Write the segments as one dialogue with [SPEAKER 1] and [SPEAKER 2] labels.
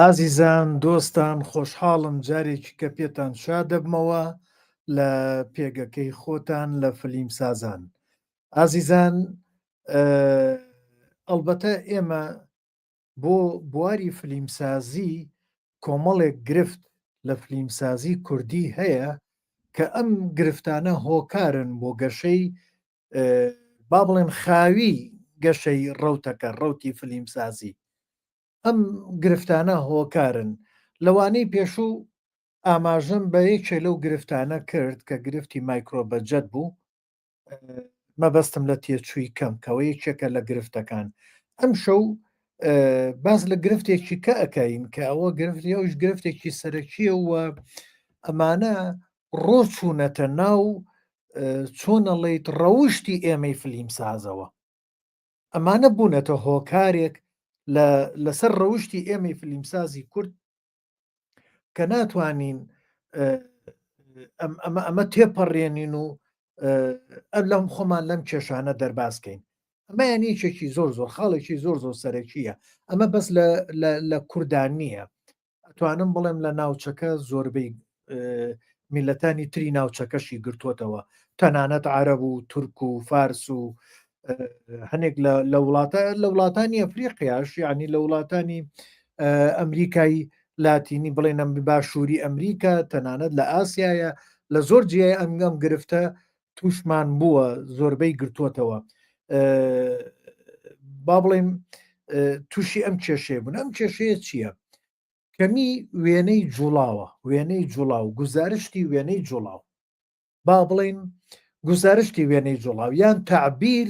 [SPEAKER 1] ئازیزان دۆستان خۆشحاڵم جارێکی کە پێتان شا دەبمەوە لە پێگەکەی خۆتان لە فلیم سازان. ئازیزان ئەلبەتە ئێمە بۆ بواری فلیمسازی کۆمەڵێک گرفت لە فلیمسازی کوردی هەیە کە ئەم گرفتانە هۆکارن بۆ گەشەی با بڵێن خاوی گەشەی ڕەوتەکە ڕەوتی فلیمسازی. ئەم گرفتانە هۆکارن لەوانەی پێشوو ئاماژەم بە یەکێ لەو گرفتانە کرد کە گرفتی مایکرۆبەجەت بوو مەبەستم لە تێچووی کەم کەەوە یەکێکە لە گرفتەکان ئەم شەو باز لە گرفتێکی کە ئەەکەین کە ئەوە گرفتی ئەوش گرفتێکی سەرەکیە وە ئەمانە ڕۆچوونەتە ناو چۆنەڵیت ڕەوشتی ئێمەی فلیم سازەوە ئەمانە بوونەتە هۆکارێک لەسەر ڕەوشتی ئێمەی فلیمسازی کورد کە ناتوانین ئەمە تێپەڕێنین و لەم خۆمان لەم کێشانە دەرباسکەین ئەمە یانیچێکی زۆر زۆر خاڵێکی زۆر زۆر سەرەکیە ئەمە بەس لە کوردان نییە ئەتوانم بڵێم لە ناوچەکە زۆربەی میلەتانی تری ناوچەکەشی گرتووەتەوە تەنانەت عەرەب و تورک و فارس و هەنێک لە وڵاتانی ئەفریقیاش یعنی لە وڵاتانی ئەمریکای لاتینی بڵێنم باشووری ئەمریکا تەنانەت لە ئاسیایە لە زۆر جیای ئەنگەم گرفتە تووشمان بووە زۆربەی گرتووەتەوە با بڵێم تووشی ئەم کێشەیە بوون ئەم کێشەیە چییە؟ کەمی وێنەی جوڵاوە وێنەی جوڵاو گزارشتی وێنەی جوڵاو با بڵێن گزارشتی وێنەی جوڵاو یان تعبیر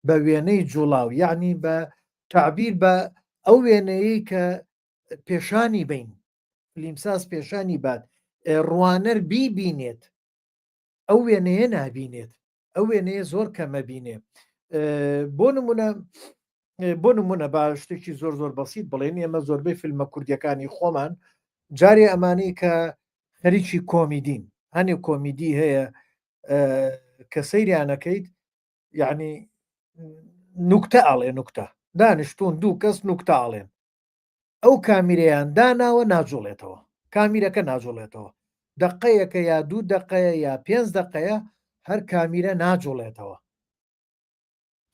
[SPEAKER 1] بە وێنەی جوڵاو یعنی بە تعبیر بە ئەو وێنەیە کە پێشانی بین فلیمساز پێشانی بات ڕوانەر بیبینێت ئەو وێنەیە نابینێت ئەو وێنەیە زۆر کەمە بینێ بۆ نمونە با شتێکی زۆر زۆر بەسییت بڵێن ئێمە زۆربەی فیلمە کوردیەکانی خۆمان جارێ ئەمانەی کە خەریکی کۆمیدین هەنێ کۆمیدی هەیە کە سەیریانەکەیت یعنی نوکتە ئاڵێ نوکتە دانیشتون دوو کەس نوکتە ئاڵێن ئەو کامیرەیان داناوە ناجوڵێتەوە کامیرەکە ناجوڵێتەوە دقەیەکە یا 2 دقەیە یا 5 دقەیە هەر کامیرە ناجوڵێتەوە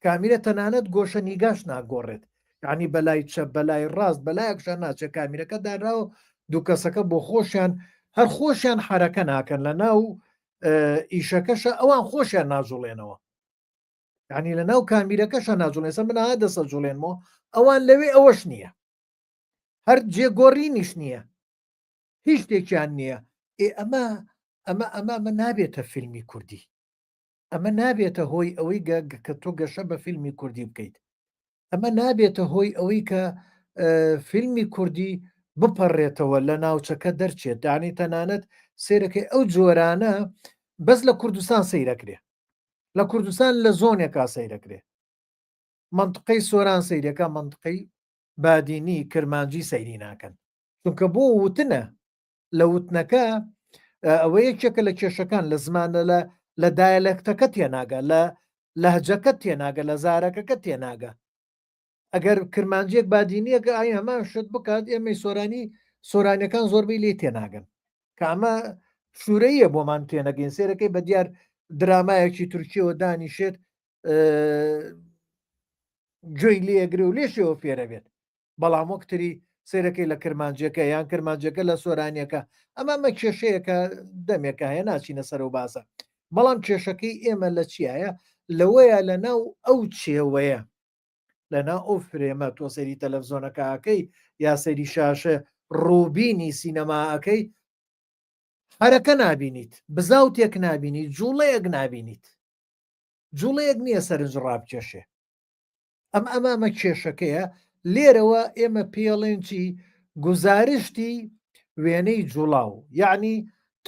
[SPEAKER 1] کامیرە تەنانەت گۆشە نیگاش ناگۆڕێت یعنی بەلای چەپ بەلای ڕاست بەلایەکشان ناچێت کامیرەکە دانراوە دوو کەسەکە بۆ خۆشیان هەر خۆشیان حرەکە ناکەن لە ناو ئیشەکەشە ئەوان خۆشیان ناجوڵێنەوە یعنی لە ناو کامیرەکەشە ناجوڵێسە منە دەسە جوڵێنەوە ئەوان لەوێ ئەوەش نییە هەر جێگۆڕینیش نییە هیچ شتێکیان نییە ئەمە نابێتە فیلمی کوردی ئەمە نابێتە هۆی ئەوەی کە تۆ گەشە بە فیلمی کوردی بکەیت ئەمە نابێتە هۆی ئەوەی کە فیلمی کوردی بپەڕێتەوە لە ناوچەکە دەرچێت دانی تەنانەت سیرەکەی ئەو جۆرانە بەس لە کوردستان سەیرەکرێ لە کوردستان لە زۆنێکا سەیرەکرێ منطقەی سۆران سەیرەکە منطقەی بادینی کرمانجی سەیری ناکەن چونکە بۆ وتنە لە وتنەکە ئەوە یەکێکە لە کێشەکان لە زمانە لە دایلەکتەکە تێناگە لە لەهجەکە تێناگە لە زارەکەکە تێناگە ئەگەر کرمانجیەک بادینیەکە ئای هەمان شت بکات ئێمەی سۆرانیەکان زۆربەی لێ تێناگەن کە ئەمە شوورەیە بۆمان تێنەگەین سێرەکەی بە دیار درامایەکی تورکیەوە دانیشێت گوێی لێگرێ و لێشەوە فێرە بێت بەڵام وەکتری سیرەکەی لە کرمانجەکە یان کرمانجەکە لە سۆرانیەکە ئەمە کێشەیەکە دەمێکە هەیە ناچینە سەر و باسە بەڵام کێشەکەی ئێمە لە چیایە لەوەیە لە ناو ئەو چێوەیە لەنا ئەو فرێمە تۆ سەری تەلەڤزۆنەکەکەی یا سەری شاشە ڕووبینی سینەماەکەی هەرەکە نابینیت بزاوتێک نابینیت جوڵەیەک نابینیت جوڵەیەک نییە سەرنج ڕابکێشێ ئەمە کێشەکەیە لێرەوە ئێمە پێڵێنی گزارشتی وێنەی جوڵاو یعنی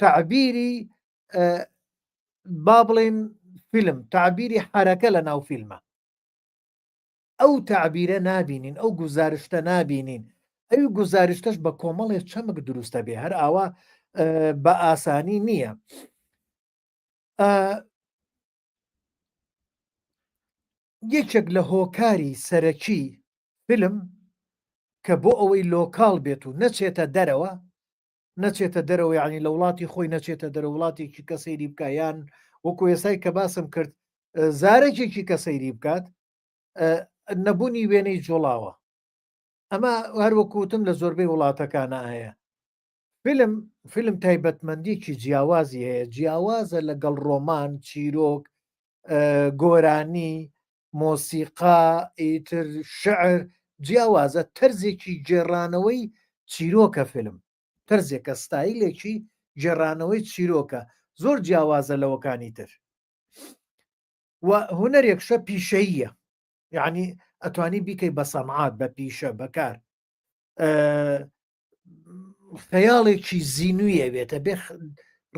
[SPEAKER 1] تعبیری با بڵێن فیلم تعبیری حرەکە لە ناو فیلمە ئەو تعبیرە نابینین ئەو گزارشتە نابینین ئەوی گزارشتەش بە کۆمەڵێک چەمک دروستە بێ هەر ئاوا بە ئاسانی نییە یەکێک لە هۆکاری سەرەکی فیلم کە بۆ ئەوەی لۆکاڵ بێت و نەچێتە دەرەوە یعنی لە وڵاتی خۆی نەچێتە دەرە وڵاتێکی کە سەیری بکە یان وەکو ێسای کە باسم کرد زارێکێکی کە سەیری بکات نەبوونی وێنەی جۆڵاوە. ئەمە هەروەکوتم لە زۆربەی وڵاتەکانە هەیە. فیلم تایبەتمەندێکی جیاوازی هەیە، جیاوازە لەگەڵ ڕۆمان، چیرۆک، گۆرانی، مۆسیقا، ئیتر شعر جیاوازە، تەرزێکی گێڕانەوەی چیرۆکە فیلم، تەرزێکە ستایلێکی گێڕانەوەی چیرۆکە، زۆر جیاوازە لەوەکانی تر. و هونەرێکشە پیشەییە، یعنی ئەتوانی بیکەی بە سەنعات، بە پیشە، بەکار. خەیاڵێکی زیینویە بێتە بێ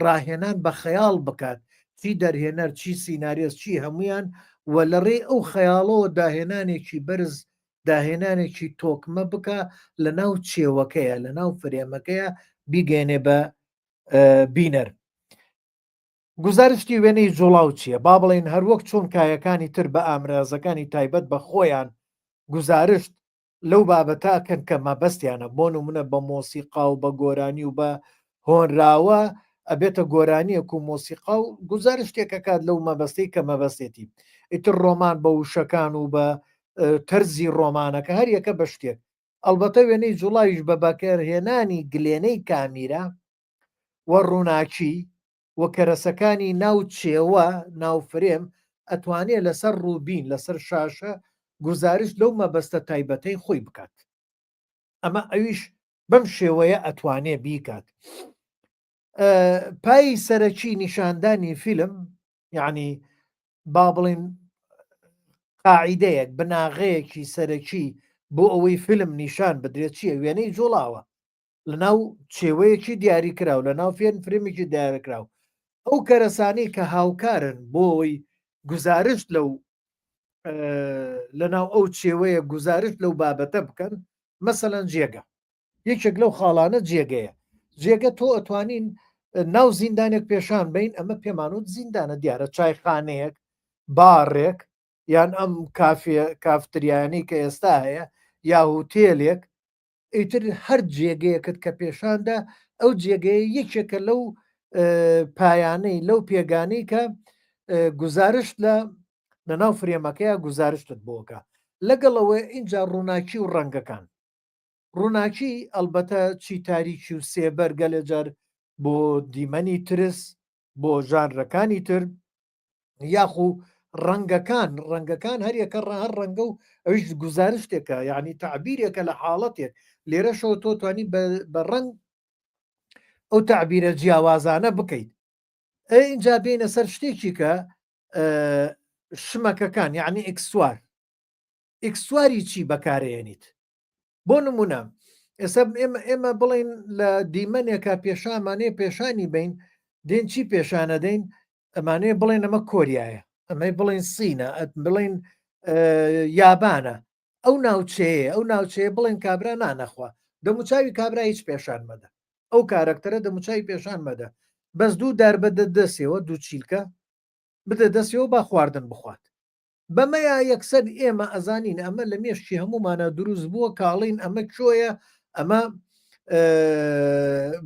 [SPEAKER 1] ڕاهێنان بە خەیاڵ بکات، چی دەرهێنەر، چی سیناریۆس، چی هەمویان، و لە ڕێ ئەو خەیاڵەوە داهێنانێکی بەرز، داهێنانێکی تۆکمە بکە لە ناو چێوەکەیە، لە ناو فرێمەکەیە بیگەێنێ بە بینەر. گزارشتی وێنەی جوڵاو چییە؟ با بڵێن هەروەک چۆن کایەکانی تر بە ئامرازەکانی تایبەت بە خۆیان گزارشت لەو بابەتاکەن کە مەبەستیانە، بۆ نمونە بە مۆسیقا و بە گۆرانی و بە هۆنراوە ئەبێتە گۆرانیەک و مۆسیقا و گزارشتێکە کات لەو مەبەستەی کە مەبەستێتی. ئیتر ڕۆمان بە وشەکان و بە تەرزی ڕۆمانەکە هەر یەکە بە شتێک. ئەلبەتە وێنەی جوڵاویش بە بەکارهێنانی گلێنەی کامیرە و ڕووناکی و کەرەسەکانی ناو چێوە ناوفرێم ئەتوانێت لەسەر ڕووبین، لەسەر شاشە گزارش لەو مەبەستە تایبەتەی خۆی بکات. ئەمە ئەویش بەم شێوەیە ئەتوانێ بیکات. پای سەرەکی نیشاندانی فیلم، یعنی با بڵین قاعیدەیەک، بناغەیەکی سەرەکی بۆ ئەوەی فیلم نیشان بدرێت چییە؟ وێنەی جوڵاوە لە ناو چێوەیەکی دیاری کراو، لە ناو فێرمێکی دیارکراو. ئەو کەرەسانی کە هاوکارن بۆی گزارشت لە ناو ئەو چێوەیە گزارشت لەو بابەتە بکەن، مەسەلەن جێگە، یەکێک لەو خاڵانە جێگەیە. جێگە تۆ ئەتوانین ناو زیندانێک پێشان بین، ئەمە پێمانوت زیندانە دیارە، چایخانەیەک، باڕێک، یان ئەم کافتریانی کە ئێستا هەیە، یا هوتێلێک، ئیتر هەر جێگەیەکت کە پێشاندا ئەو جێگەیە یەکێکە لەو پایانەی لەو پێگانەی کە گزارشت لە ناو فرێمەکەیە گزارشتت بۆکە. لەگەڵەوە اینجا ڕووناکی و ڕەنگەکان، ڕووناکی ئەلبەتە چی تاریکی و سێبەر گەلە جار بۆ دیمەنی ترس، بۆ ژانرەکانی تر، یاخو ڕەنگەکان هەریەکە هەر ڕەنگە و ئەوش گزارشتێکە، یعنی تعبیرێکە لە حاڵەتێک. لێرەشەوە تۆ توانی بە ڕەنگ ئەو تعبیرە جیاوازانە بکەیت. اینجا بینە سەر شتێکی کە شمەکەکان، یعنی ئیکسواری چی بەکارێنیت. بۆ نمونە ئێستا ئێمە بڵین لە دیمەنێکە پێشامانەیە پێشانی بین، دێن چی پێشانە دەین؟ ئەمانەیە بڵێن ئەمە کۆریایە، ئەمەی بڵین سینە، بڵین یابانە، ئەو ناوچەیە بڵێن کابرا نانەخوا، دەموچاوی کابرا هیچ پێشان مەدە، ئەو کارکتەرە دەموچاوی پێشان مەدە، بەس دوو داربەدە دەستەوە، دوو چیلکە بدە دەستەوە با خواردن بخوات. بەمەیە یەکسەر ئێمە ئەزانین ئەمە لە مێشتی هەمومانە دروست بووە، کاڵین ئەمە کۆیە، ئەمە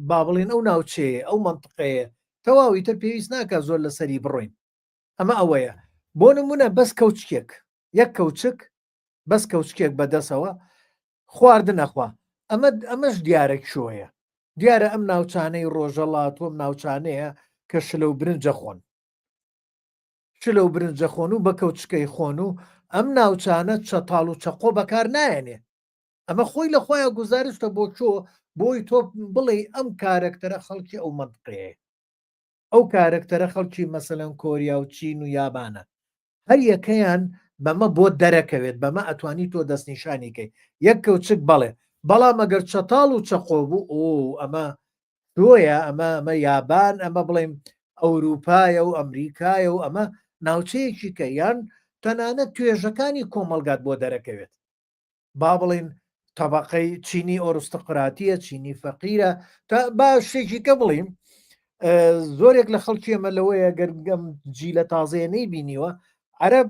[SPEAKER 1] با بڵین ئەو ناوچەیە، ئەو منطقەیە، تەواوی تر پێویست ناکە زۆر لەسەری بڕۆین. ئەمە ئەوەیە. بۆ نمونە بەس کەوچکێک، یەک کەوچک بەس کەوچکێک بەدەسەوە خواردن نەخوا، ئەمەش دیارە کۆیە، دیارە ئەم ناوچانەی ڕۆژەڵات وەم ناوچانەیە کە شلە و برنجە خۆن، شلە و برنجە خۆن و بە کەوچکەی خۆن و ئەم ناوچانە چەتاڵ و چەقۆ بەکار نایەنێ. ئەمە خۆی لە خۆیان گزارشتە بۆ چۆ بۆی تۆ بڵێ ئەم کارکتەرە خەڵکی ئەو منطقەیە، ئەو کارکتەرە خەڵکی مەسەلەن کۆریا و چین و یابانە، هەر یەکەیان بەمە بۆ دەرەکەوێت، بەمە ئەتوانی تۆ دەستنیشانیکەی یەک کەوچک بەڵێ. بەڵام ئەگەر چەتاڵ و چەقۆ بوو ئەمە تۆیە، ئەمە یابان، ئەمە بڵێم ئەوروپایە و ئەمریکایە و ئەمە ناوچەیەکی کە یان تەنانەت توێژەکانی کۆمەلگات بۆ دەرەکەوێت. با بڵین تەبەقەی چینی ئۆرستقراتیە، چینی فەقیرە، تا با شتێکی کە بڵیم زۆرێک لە خەڵکی ئەمە لەوەیە گەرگەم جی لە تازەیە نەیبینیوە، عەرەب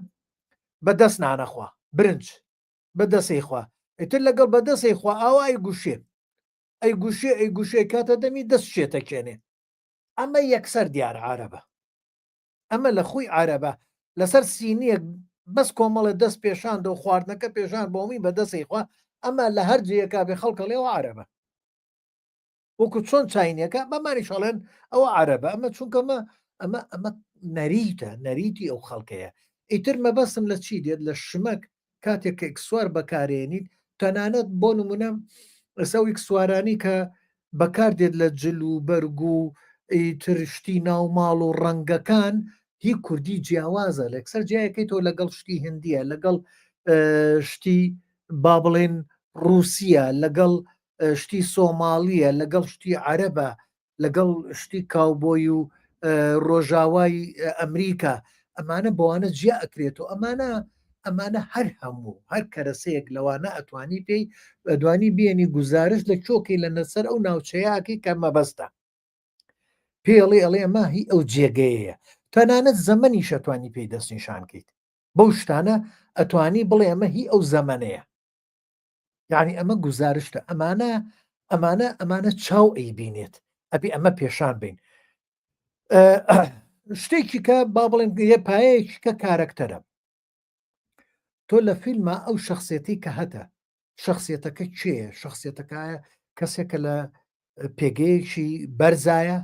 [SPEAKER 1] بەدەست نانەخوا، برنج بەدەسەی خوا، ئیتر لەگەڵ بەدەستی خوا ئاوای گوشێ ئەی گوشێ ئەی گوشێ کاتە دەمی دەست شێتەکێنێ ئەمە یەکسەر دیارە عارەبە ئەمە لە خۆی عارەبە لەسەر سینیە بەس کۆمەڵە دەست پێشاندە و خواردنەکە پێشان بۆمی بەدەستی خوا ئەمە لە هەر جەیەکا بێ خەڵکە لێەوە عارەبە وەکو چۆن چاینەکە بەمانی شەڵێن ئەوە عربە ئەمە چونکەمە ئەمە نەریتە نەریتی ئەو خەڵکەیە ئیتر مەبەستم لە چی دێت لە شمەک کاتێک کە ئکسوار بەکارێنیت تەنانەت بۆ نمونە ئەسەوی سوارانی کە بەکاردێت لە جل و بەرگ و ترشتی ناوماڵ و ڕەنگەکان هی کوردی جیاوازە لەکسەر جیایەکەی تۆ لەگەڵ شتی هندیە لەگەڵ شتی با بڵێن رووسیا لەگەڵ شتی سۆماڵیە لەگەڵ شتی عەرەبە لەگەڵ شتی کاوبۆی و ڕۆژاوای ئەمریکا ئەمانە بۆوانە جیا ئەکرێتەوە ئەمانە هەر هەموو هەر کەرەسەیەک لەوانە ئەتوانی پێی ئەدوانی بێنی گزارش لە چۆکی لە نەسەر ئەو ناوچەیەکی کە مەبەستە پێڵێ ئەڵێ ئەمە هی ئەو جێگەیەیە تەنانەت زەمەنی شەتوانی پێی دەستنیشانکەیت بەو شتانە ئەتوانی بڵێ ئەمە هی ئەو زەمنەیە یعنی ئەمە گزارشتە ئەمانە چاو ئەی بینێت ئەبی ئەمە پێشان بین شتێکی کە با بڵێن یە پایەیەکی کە کارکتەرە تۆ لە فیلمە ئەو شخصێتی کە هەتە شخصیتەکە کێیە شخصیتەکایە کەسێکە لە پێگەیەکی بەرزایە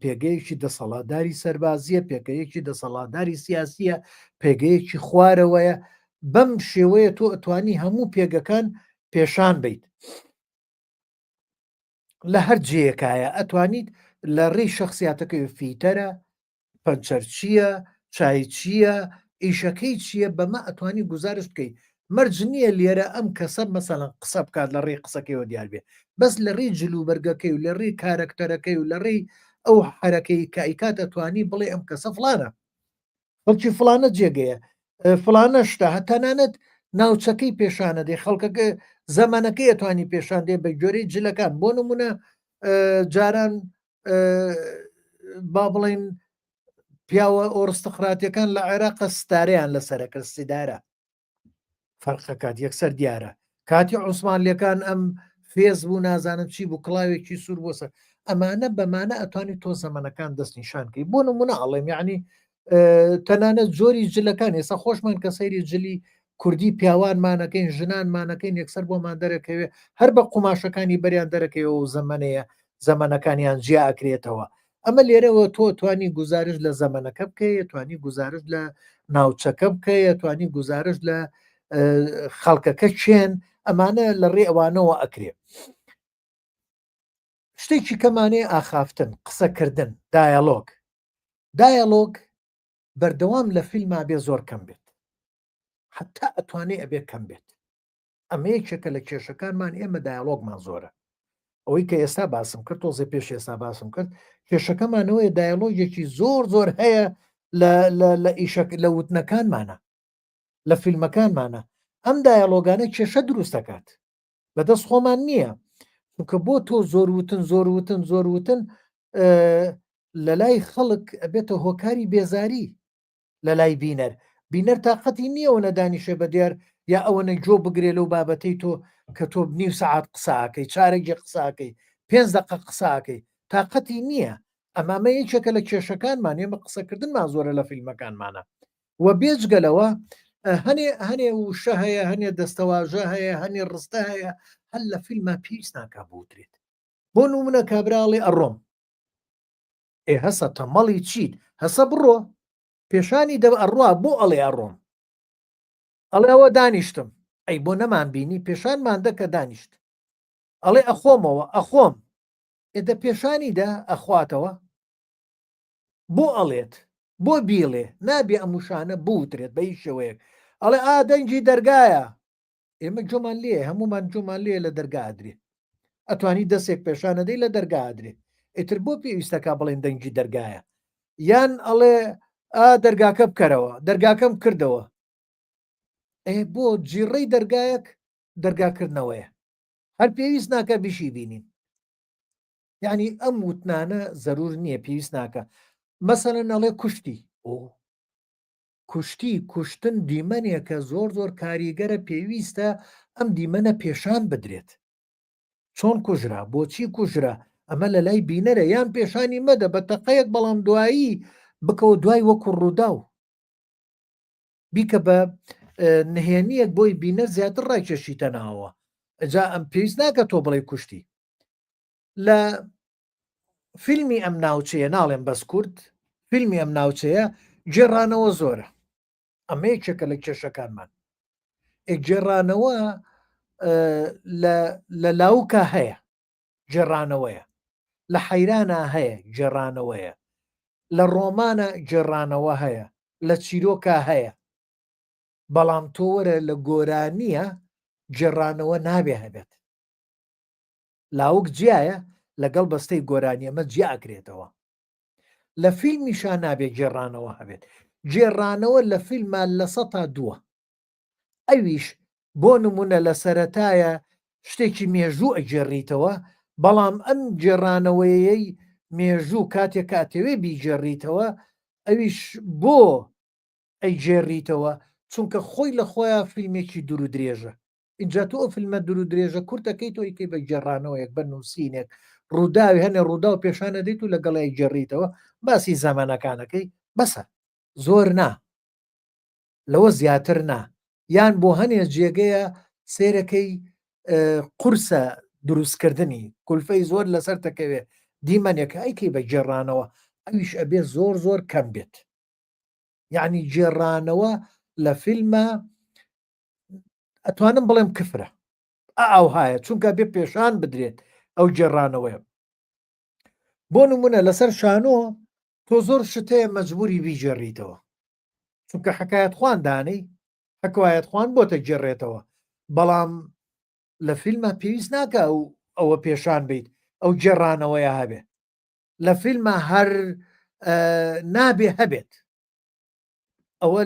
[SPEAKER 1] پێگەیەکی دەسەڵاتداری سەربازیە پێگەیەکی دەسەڵاتداری سیاسیە پێگەیەکی خوارەوەیە بەم شێوەیە تۆ ئەتوانی هەموو پێگەکان پێشان بیت لە هەر جەیەکایە ئەتوانیت لە ڕێی شخصیاتەکەی فیتەرە پەنچەر چییە چای چییە ئیشەکەی چییە بەمە ئەتوانی گزارش بکەیت مەرج نییە لێرە ئەم کەسە مەسەڵەن قسە بکات لە ڕێی قسەکەیەوە دیار بێ بەس لە ڕێی جلوبەرگەکەی و لە ڕێی کارکتەرەکەی و لە ڕێی ئەو حرەکەی کایکات ئەتوانی بڵێ ئەم کەسە فلانە خەڵکی فلانە جێگەیە فلانە شتە هەتەنانەت ناوچەکەی پیشانە دێ خەڵکەکە زەمانەکەی ئەتوانی پیشان دێ بە گوێرەی جلەکان بۆ نمونە جاران با بڵێن پیاوە ئۆرستقراتیەکان لە عێراق ستارەیان لەسەرەکە سیدارە فەرقەکات یەکسەر دیارە کاتی عوسمانلیەکان ئەم فێز بوو نازانم چی بوو کڵاوێکی سوور بۆسە ئەمانە بەمانە ئەتوانی تۆ زەمانەکان دەستنیشانکەی بۆ نمونە ئەڵێم یعنی تەنانەت زۆری جلەکان ئێستا خۆشمان کە سەیری جلی کوردی پیاوانمانەکەین ژنانمانەکەین یەکسەر بۆمان دەرەکەوێ هەر بە قوماشەکانی بەریان دەرەکەوە و زەمنەیە زەمانەکانیان جیا ئەکرێتەوە ئەمە لێرەوە تۆ توانی گزارش لە زەمانەکە بکەیە توانی گزارش لە ناوچەکە بکەیە توانی گزارش لە خەڵکەکە چێن ئەمانە لە ڕێ ئەوانەوە ئەکرێ شتێکی کەمانێ ئاخافتن قسەکردن دایەلۆگ بەردەوام لە فیلما بێ زۆر کەم بێت حتا ئەتوانێ ئەبێ کەم بێت ئەمە یەکێکە لە کێشەکانمان ئێمە دایەلۆگمان زۆرە ئەوەی کە ئێستا باسم کرد تۆزێ پێش ئێستا باسم کرد کێشەکەمانەوەی دایەلۆگێکی زۆر هەیە لە ئیشەک لە وتنەکانمانە لە فیلمەکانمانە ئەم دایەلۆگانە کێشە دروست دەکات بەدەست خۆمان نییە چونکە بۆ تۆ زۆروتن لە لای خەڵک ئەبێتە هۆکاری بێزاری لە لای بینەر تااقەتی نییەوە نەدانیشە بە دیار یا ئەوەنە جۆ بگرێ لەو بابەتەی تۆ کە تۆ نیو سەعات قساکەی چارێکی قساکەی 5 دقه قساکەی تااقەتی نییە ئەمامە یەکێکە لە کێشەکانمان ئێمە قسەکردنمان زۆرە لە فیلمەکانمانە و بێجگەلەوە هەنێ وشە هەیە هەنێ دەستەواژە هەیە هەنێ ڕستە هەیە هەل لە فیلمە پێویست ناکە بوترێت بۆ نمونە کابراڵی ئەڕۆم هەسە تەمەڵی چیت هەسە بڕۆ پێشانی ئەڕوا بۆ ئەڵێ ئەڕۆم ئەڵێەوە دانیشتم ئەی بۆ نەمان بینی پێشانمان دەکە دانیشت ئەڵێ ئەخۆمەوە ئەخۆم ئێدە پێشانیدا ئەخواتەوە بۆ ئەڵێت بۆ بیڵێ نابێ ئەموشانە بوترێت بە هیچ شێوەیەک ئەڵێ دەنگی دەرگایە ئێمە جۆمان لێ هەمومان جۆمان لێ لە دەرگادرێ ئەتوانی دەستێک پێشانەدەی لە دەرگادرێ ئیتر بۆ پێویستەکە بڵێن دەنگی دەرگایە یان ئەڵێ دەرگاکە بکەرەوە دەرگاکەم کردەوە بۆ جیڕەی دەرگایەک دەرگاکردنەوەیە هەر پێویست ناکە بیشی بینین یعنی ئەم وتنانە زەرور نییە پێویست ناکە مەسەلەن ئەڵێ کوشتن دیمەنێکە زۆر کاریگەرە پێویستە ئەم دیمەنە پێشان بدرێت چۆن کوژرا بۆچی کوژرا ئەمە لە لای بینەرە یان پێشانی مەدە بە تەقەیەک بەڵام دوایی بکەوە دوای وەکو ڕوودا و بیکە بە نهێنیەک بۆی بینەر زیاتر ڕایکێشیتە ناوە ئەجا ئەم پێویست ناکە تۆ بڵێ کوشتی لە فیلمی ئەم ناوچەیە ناڵێن بەس کورد فیلمی ئەم ناوچەیە گێڕانەوە زۆرە ئەمە یەکێکە لە کێشەکانمان گێڕانەوە لە لاوکە هەیە گێڕانەوەیە لە حەیرانە هەیە گێڕانەوەیە لە ڕۆمانە گێڕانەوە هەیە لە چیرۆکە هەیە بەڵام تۆ وەرە لە گۆرانیە گێڕانەوە نابێ هەبێت لاوک جیایە لەگەڵ بەستەی گۆرانی ئەمە جیاکرێتەوە لە فیلمیشان نابێ گێڕانەوە هەبێت گێڕانەوە لە فیلمان لە 100 ئەویش بۆ نمونە لە سەرەتایە شتێکی مێژوو ئەگێڕیتەوە بەڵام ئەم گێڕانەوەیەی مێژوو کاتێک کاتەوێ بیگێڕیتەوە ئەویش بۆ ئەیگێڕیتەوە چونکە خۆی لە خۆیان فیلمێکی دوور و درێژە اینجا تۆ فیلمە دوور و درێژە کورتەکەی تۆیکەی بە گێڕانەوەیەک بە نووسینێک ڕووداوی هەنێ ڕوودا و پێشانە دەیت و لەگەڵی گێڕیتەوە باسی زەمانەکانەکەی بەسە زۆر نا لەوە زیاتر نا یان بۆ هەنێ جێگەیە سێرەکەی قورسە دروستکردنی کولفەی زۆر لەسەر دەکەوێت دیمەنێک ئەیکەی بە گێڕانەوە ئەویش ئەبێ زۆر زۆر کەم بێت یعنی گێڕانەوە لە فیلمە ئەتوانم بڵێم کفرە ئەو هایە چونکە بێ پێشان بدرێت ئەو گێڕانەوەی بۆ نمونە لەسەر شانۆ تۆ زۆر شتەیە مەجبوری بیگێڕیتەوە چونکە حکایەت خواندانەی حکایەت خوان بۆتە گێڕێتەوە بەڵام لە فیلمە پێویست ناکە ئەوە پێشان بیت ئەو گێڕانەوەیە هەبێت لە فیلمە هەر نابێ هەبێت ئەوە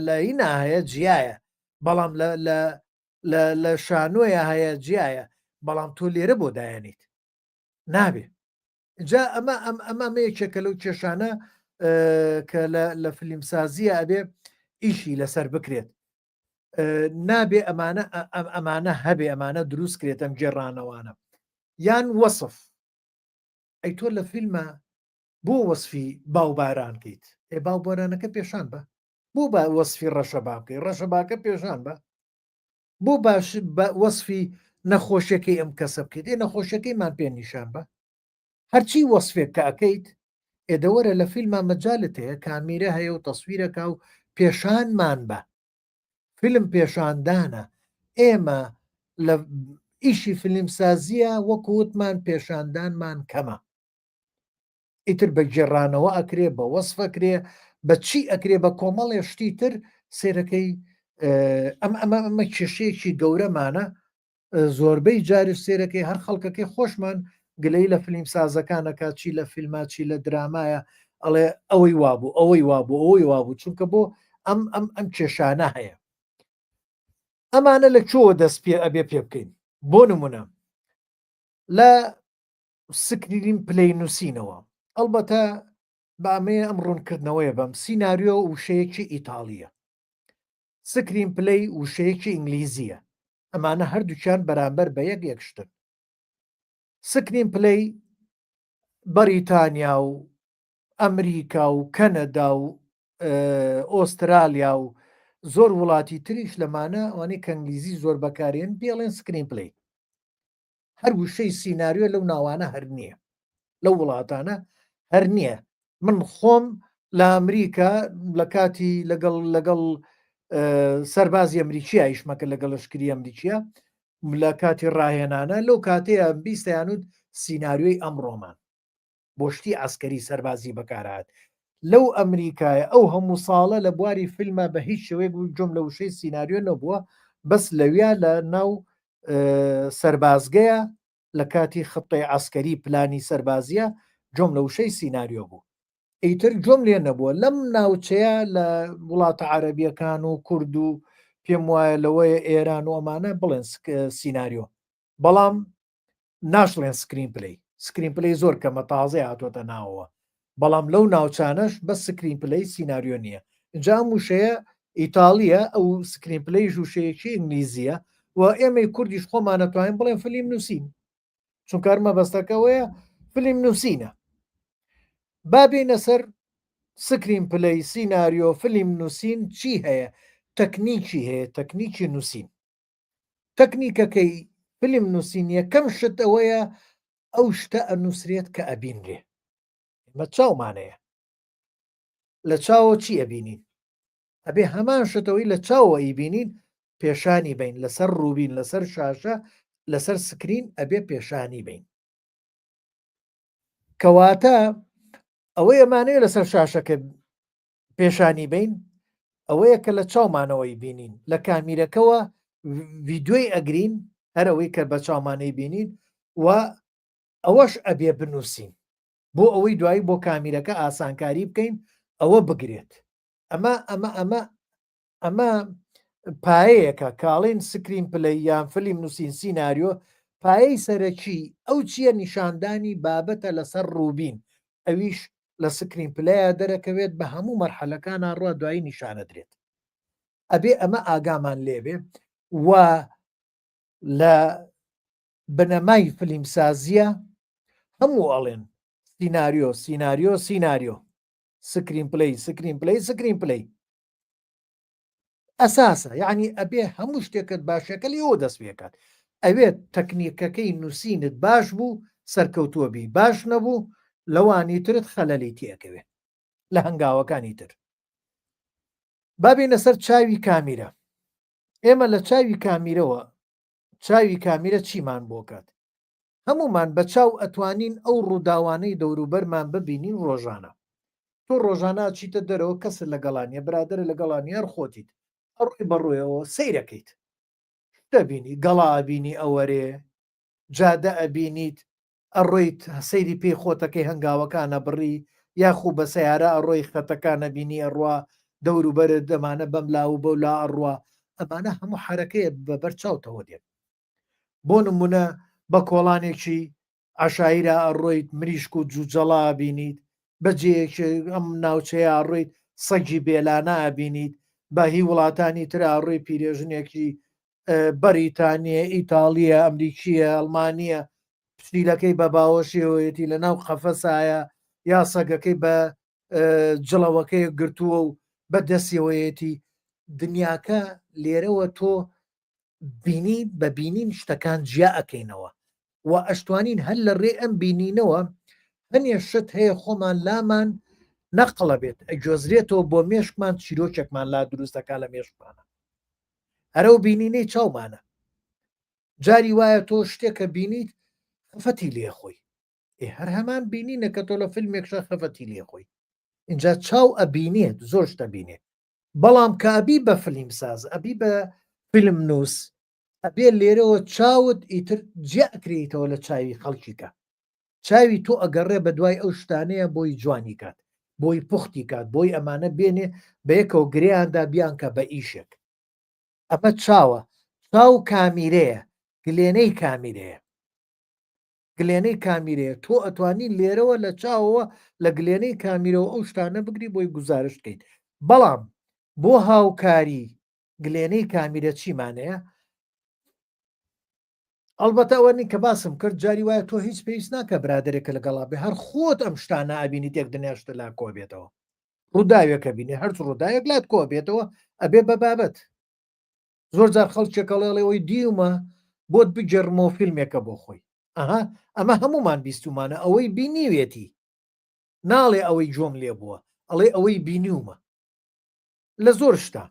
[SPEAKER 1] لە ئینا هەیە جیایە بەڵام لە شانۆیە هەیە جیایە بەڵام تۆ لێرە بۆ دایانیت نابێ جا ئەمە یەکێکە لەو کێشانە کە لە فیلمسازیە ئەبێ ئیشی لەسەر بکرێت نابێ ئەمانە هەبێ ئەمانە دروست کرێت ئەم گێڕانەوانە یان وەسف ئەی تۆ لە فیلمە بۆ وەسفی باوبارانکەیت باوبارانەکە پێشان بە بۆ بە وەسفی ڕەشەبا بکەیت ڕەشەباکە پێشان بە بۆ باش وەسفی نەخۆشیەکەی ئەم کەسە بکەیت نەخۆشیەکەیمان پێ نیشان بە هەرچی وەسفێک کە ئەەکەیت ئێدەوەرە لە فیلمە مەجالت هەیە کامیرە هەیە و تەسویرەکە و پێشانمان بە فیلم پێشاندانە ئێمە لە ئیشی فیلمسازیە وەکووتمان پێشاندانمان کەمە ئیتر بە گێڕانەوە ئەکرێ بە وەسفەکرێ بە چی ئەکرێ بە کۆمەڵێ شتی تر سێرەکەی ئەمە کێشەیەکی گەورەمانە زۆربەی جاری سێرەکەی هەر خەڵکەکەی خۆشمان گلەی لە فیلم سازەکانەکە چی لە فیلما چی لە درامایە ئەڵێ ئەوەی وابوو ئەوەی وابوو ئەوەی وابوو چونکە بۆ ئەم کێشانە هەیە ئەمانە لە چۆ دەست پێ ئەبێ پێ بکەین بۆ نمونە لە سکرین پلەی نووسینەوە ئەلبەتە بامەیە ئەم ڕوونکردنەوەیە بەم سیناریۆ وشەیەکی ئیتالیە سکرین پلەی وشەیەکی ئینگلیزیە ئەمانە هەردووچیان بەرامبەر بە یەکشتن سکرین پلەی بەریتانیا و ئەمریکا و کەنەدا و ئۆسترالیا و زۆر وڵاتی تریش لەمانە ئەوانەی کە ئەنگلیزی زۆر بەکارێن پێڵێن سکرین پلەی هەر وشەی سیناریۆ لەو ناوانە هەر نییە لەو وڵاتانە هەر نییە من خۆم لە ئەمریکا لە کاتی لەگەڵ سەربازی ئەمریکیە ئیشمەکە لەگەڵ لەشکری ئەمریکیە لە کاتی ڕاهێنانە لەو کاتەیە بیستیانوت سیناریۆی ئەمڕۆمان بۆشتی ئەسکەری سەربازی بەکارات لەو ئەمریکایە ئەو هەموو ساڵە لە بواری فیلمە بە هیچ شوەیەک جۆم لە وشەی سیناریۆ نەبووە بەس لەویا لە ناو سەربازگەیە لە کاتی خطی ئەسکەری پلانی سەربازیە جۆم لە وشەی سیناریۆ بوو ئیتر جۆم لێ نەبووە لەم ناوچەیە لە وڵاتە عەرەبیەکان و کورد و پێم وایە لەوەیە ئێران و ئەمانە بڵێن سیناریۆ بەڵام ناشڵێن سکرین پلەی سکرین پلەی زۆر کەمە تازە هاتۆتە ناوەوە بەڵام لەو ناوچانەش بە سکرین پلەی سیناریۆ نییە اینجا وشەیە ئیتالیە ئەو سکرین پلەی ژوشەیەکی ئینگلیزیە و ئێمەی کوردیش خۆمانەتوانین بڵێن فلیم نووسین چون کارمە بەستەکەوەیە فلیم نووسینە بابێنە سەر سکرین پلەی سیناریۆ فلیم نووسین چی هەیە تەکنیکی هەیە تەکنیکی نووسین تەکنیکەکەی فلم نووسین یەکەم شت ئەوەیە ئەو شتە ئەنووسرێت کە ئەبینرێ مە چاومانەیە لە چاوە چی ئەبینین ئەبێ هەمان شتەوەی لە چاوە ئیبینین پێشانی بین لەسەر ڕووبین لەسەر شاشە لەسەر سکرین ئەبێ پێشانی بین کەواتە ئەوەی ئەمانەیە لەسەر شاشەکە پێشانی بین ئەوەیە کە لە چاومانەوەی بینین لە کامیرەکەەوە ڤیددیۆی ئەگرین هەرەوەی کە بە چاومانەی بینین و ئەوەش ئەبێ بنووسین بۆ ئەوەی دوایی بۆ کامیرەکە ئاسانکاری بکەین ئەوە بگرێت ئەمە پایەیەکە کاڵین سکرین پلەی یان فلیم نووسین سیناریۆ پایەی سەرەکی ئەو چییە نیشاندانی بابەتە لەسەر ڕووبین ئەویش لە سکرین پلەیە دەرەکەوێت بە هەموو مەرحەلەکانە ڕوا دوایی نیشانەدرێت ئەبێ ئەمە ئاگامان لێبێ و لە بنەمای فلیمسازیە هەموو ئەڵێن سیناریۆ سکرین پلەی ئەساسە یعنی ئەبێ هەموو شتێکت باشەکە لێەوە دەست پێکات ئەوێت تەکنیکەکەی نووسینت باش بوو سەرکەوتووەبی باش نەبوو لەوانی ترت خەلەلی تێکەوێت لە هەنگاوەکانی تر بابێنە سەر چاوی کامیرە ئێمە لە چاوی کامیرەوە چاوی کامیرە چیمان بۆ کات هەمومان بە چاو ئەتوانین ئەو ڕووداوانەی دەوروبەرمان ببینین ڕۆژانە تۆ ڕۆژانە چیتە دەرەوە کەسە لەگەڵانیە برادرە لەگەڵانی هەر خۆتیت ئەڕۆی بەڕوێەوە سەیرەکەیت دەبینی گەڵا ئەبینی ئەوەرێ جادە ئەبینیت ئەڕۆیت سەیری پێی خۆتەکەی هەنگاوەکانە بڕی یاخوو بە سیارە ئەڕۆی خەتەکانە بینی ئەڕوا دەوروبەرت دەمانە بەم لاو بەو لا ئەڕوا ئەمانە هەموو حرەکەیە بەبەر چاوتەوە دێت بۆ نمونە بە کۆڵانێکی عشایرە ئەڕۆیت مریشک و جوجەڵا بینیت بەجێیەکی ئەم ناوچەیە ئەڕۆیت سەگی بێلانە ئەبینیت بە هی وڵاتانی تر ئەڕۆی پیرێژنێکی بەریتانیە ئیتاالیە ئەمریکیە ئەڵمانیە پشیلەکەی بە باوەشیەوەیەتی لە ناو قەفەسایە یا سەگەکەی بە جڵەوەکەی گرتووە و بە دەستیەوەیەتی دنیاکە لێرەوە تۆ بینی بە بینین شتەکان جیا ئەەکەینەوە و ئەشتوانین هەر لە ڕێ ئەم بینینەوە هەنێ شت هەیە خۆمان لامان نەقڵە بێت ئەگوێزرێتەوە بۆ مێشکمان چیرۆکێکمان لا دروستەکە لە مێشکمانە هەرە و بینینەی چاومانە جاری وایە تۆ شتێکە بینیت خەفەتی لێخۆی هەر هەمان بینینە کە تۆ لە فیلمێکشە خەفەتی لێخۆی اینجا چاو ئەبینێت زۆر شتە بینێت بەڵام کابی بە فلیم ساز ئەبی بە فیلم نووس ئەبێ لێرەوە چاوت ئیتر جیاکرێتەوە لە چاوی خەڵکیکە چاوی تۆ ئەگەڕێ بە دوای ئەو شتانەیە بۆی جوانی کات بۆی پوختی کات بۆی ئەمانە بێنێ بە یەکەوە گرێیاندا بیانکە بە ئیشێک ئەمە چاوە چاو کامیرەیە گلێنەی کامیرەیە تۆ ئەتوانی لێرەوە لە چاوەوە لە گلێنەی کامیرەوە ئەو شتانە بگری بۆی گزارش بکەیت بەڵام بۆ هاوکاری گلێنەی کامیرە چیمانەیە ئەلبەتە ئەوەنی کە باسم کرد جاری وایە تۆ هیچ پێویست ناکە برادێکە لەگەڵا بێ هەر خۆت ئەم شتانە ئابینی تێک دنیاشتە لا کۆ بێتەوە ڕووداوێکە بینێ هەر ڕووداوێک لات کۆ بێتەوە ئەبێ بە بابەت زۆر جار خەڵکێکەڵێڵەوەی دیومە بۆت بگەڕمەوە فیلمێکە بۆ خۆی ئەمە هەمومان بیستمانە ئەوەی بینیوێتی ناڵێ ئەوەی جۆم لێ بووە ئەڵێ ئەوەی بینیومە لە زۆر شتا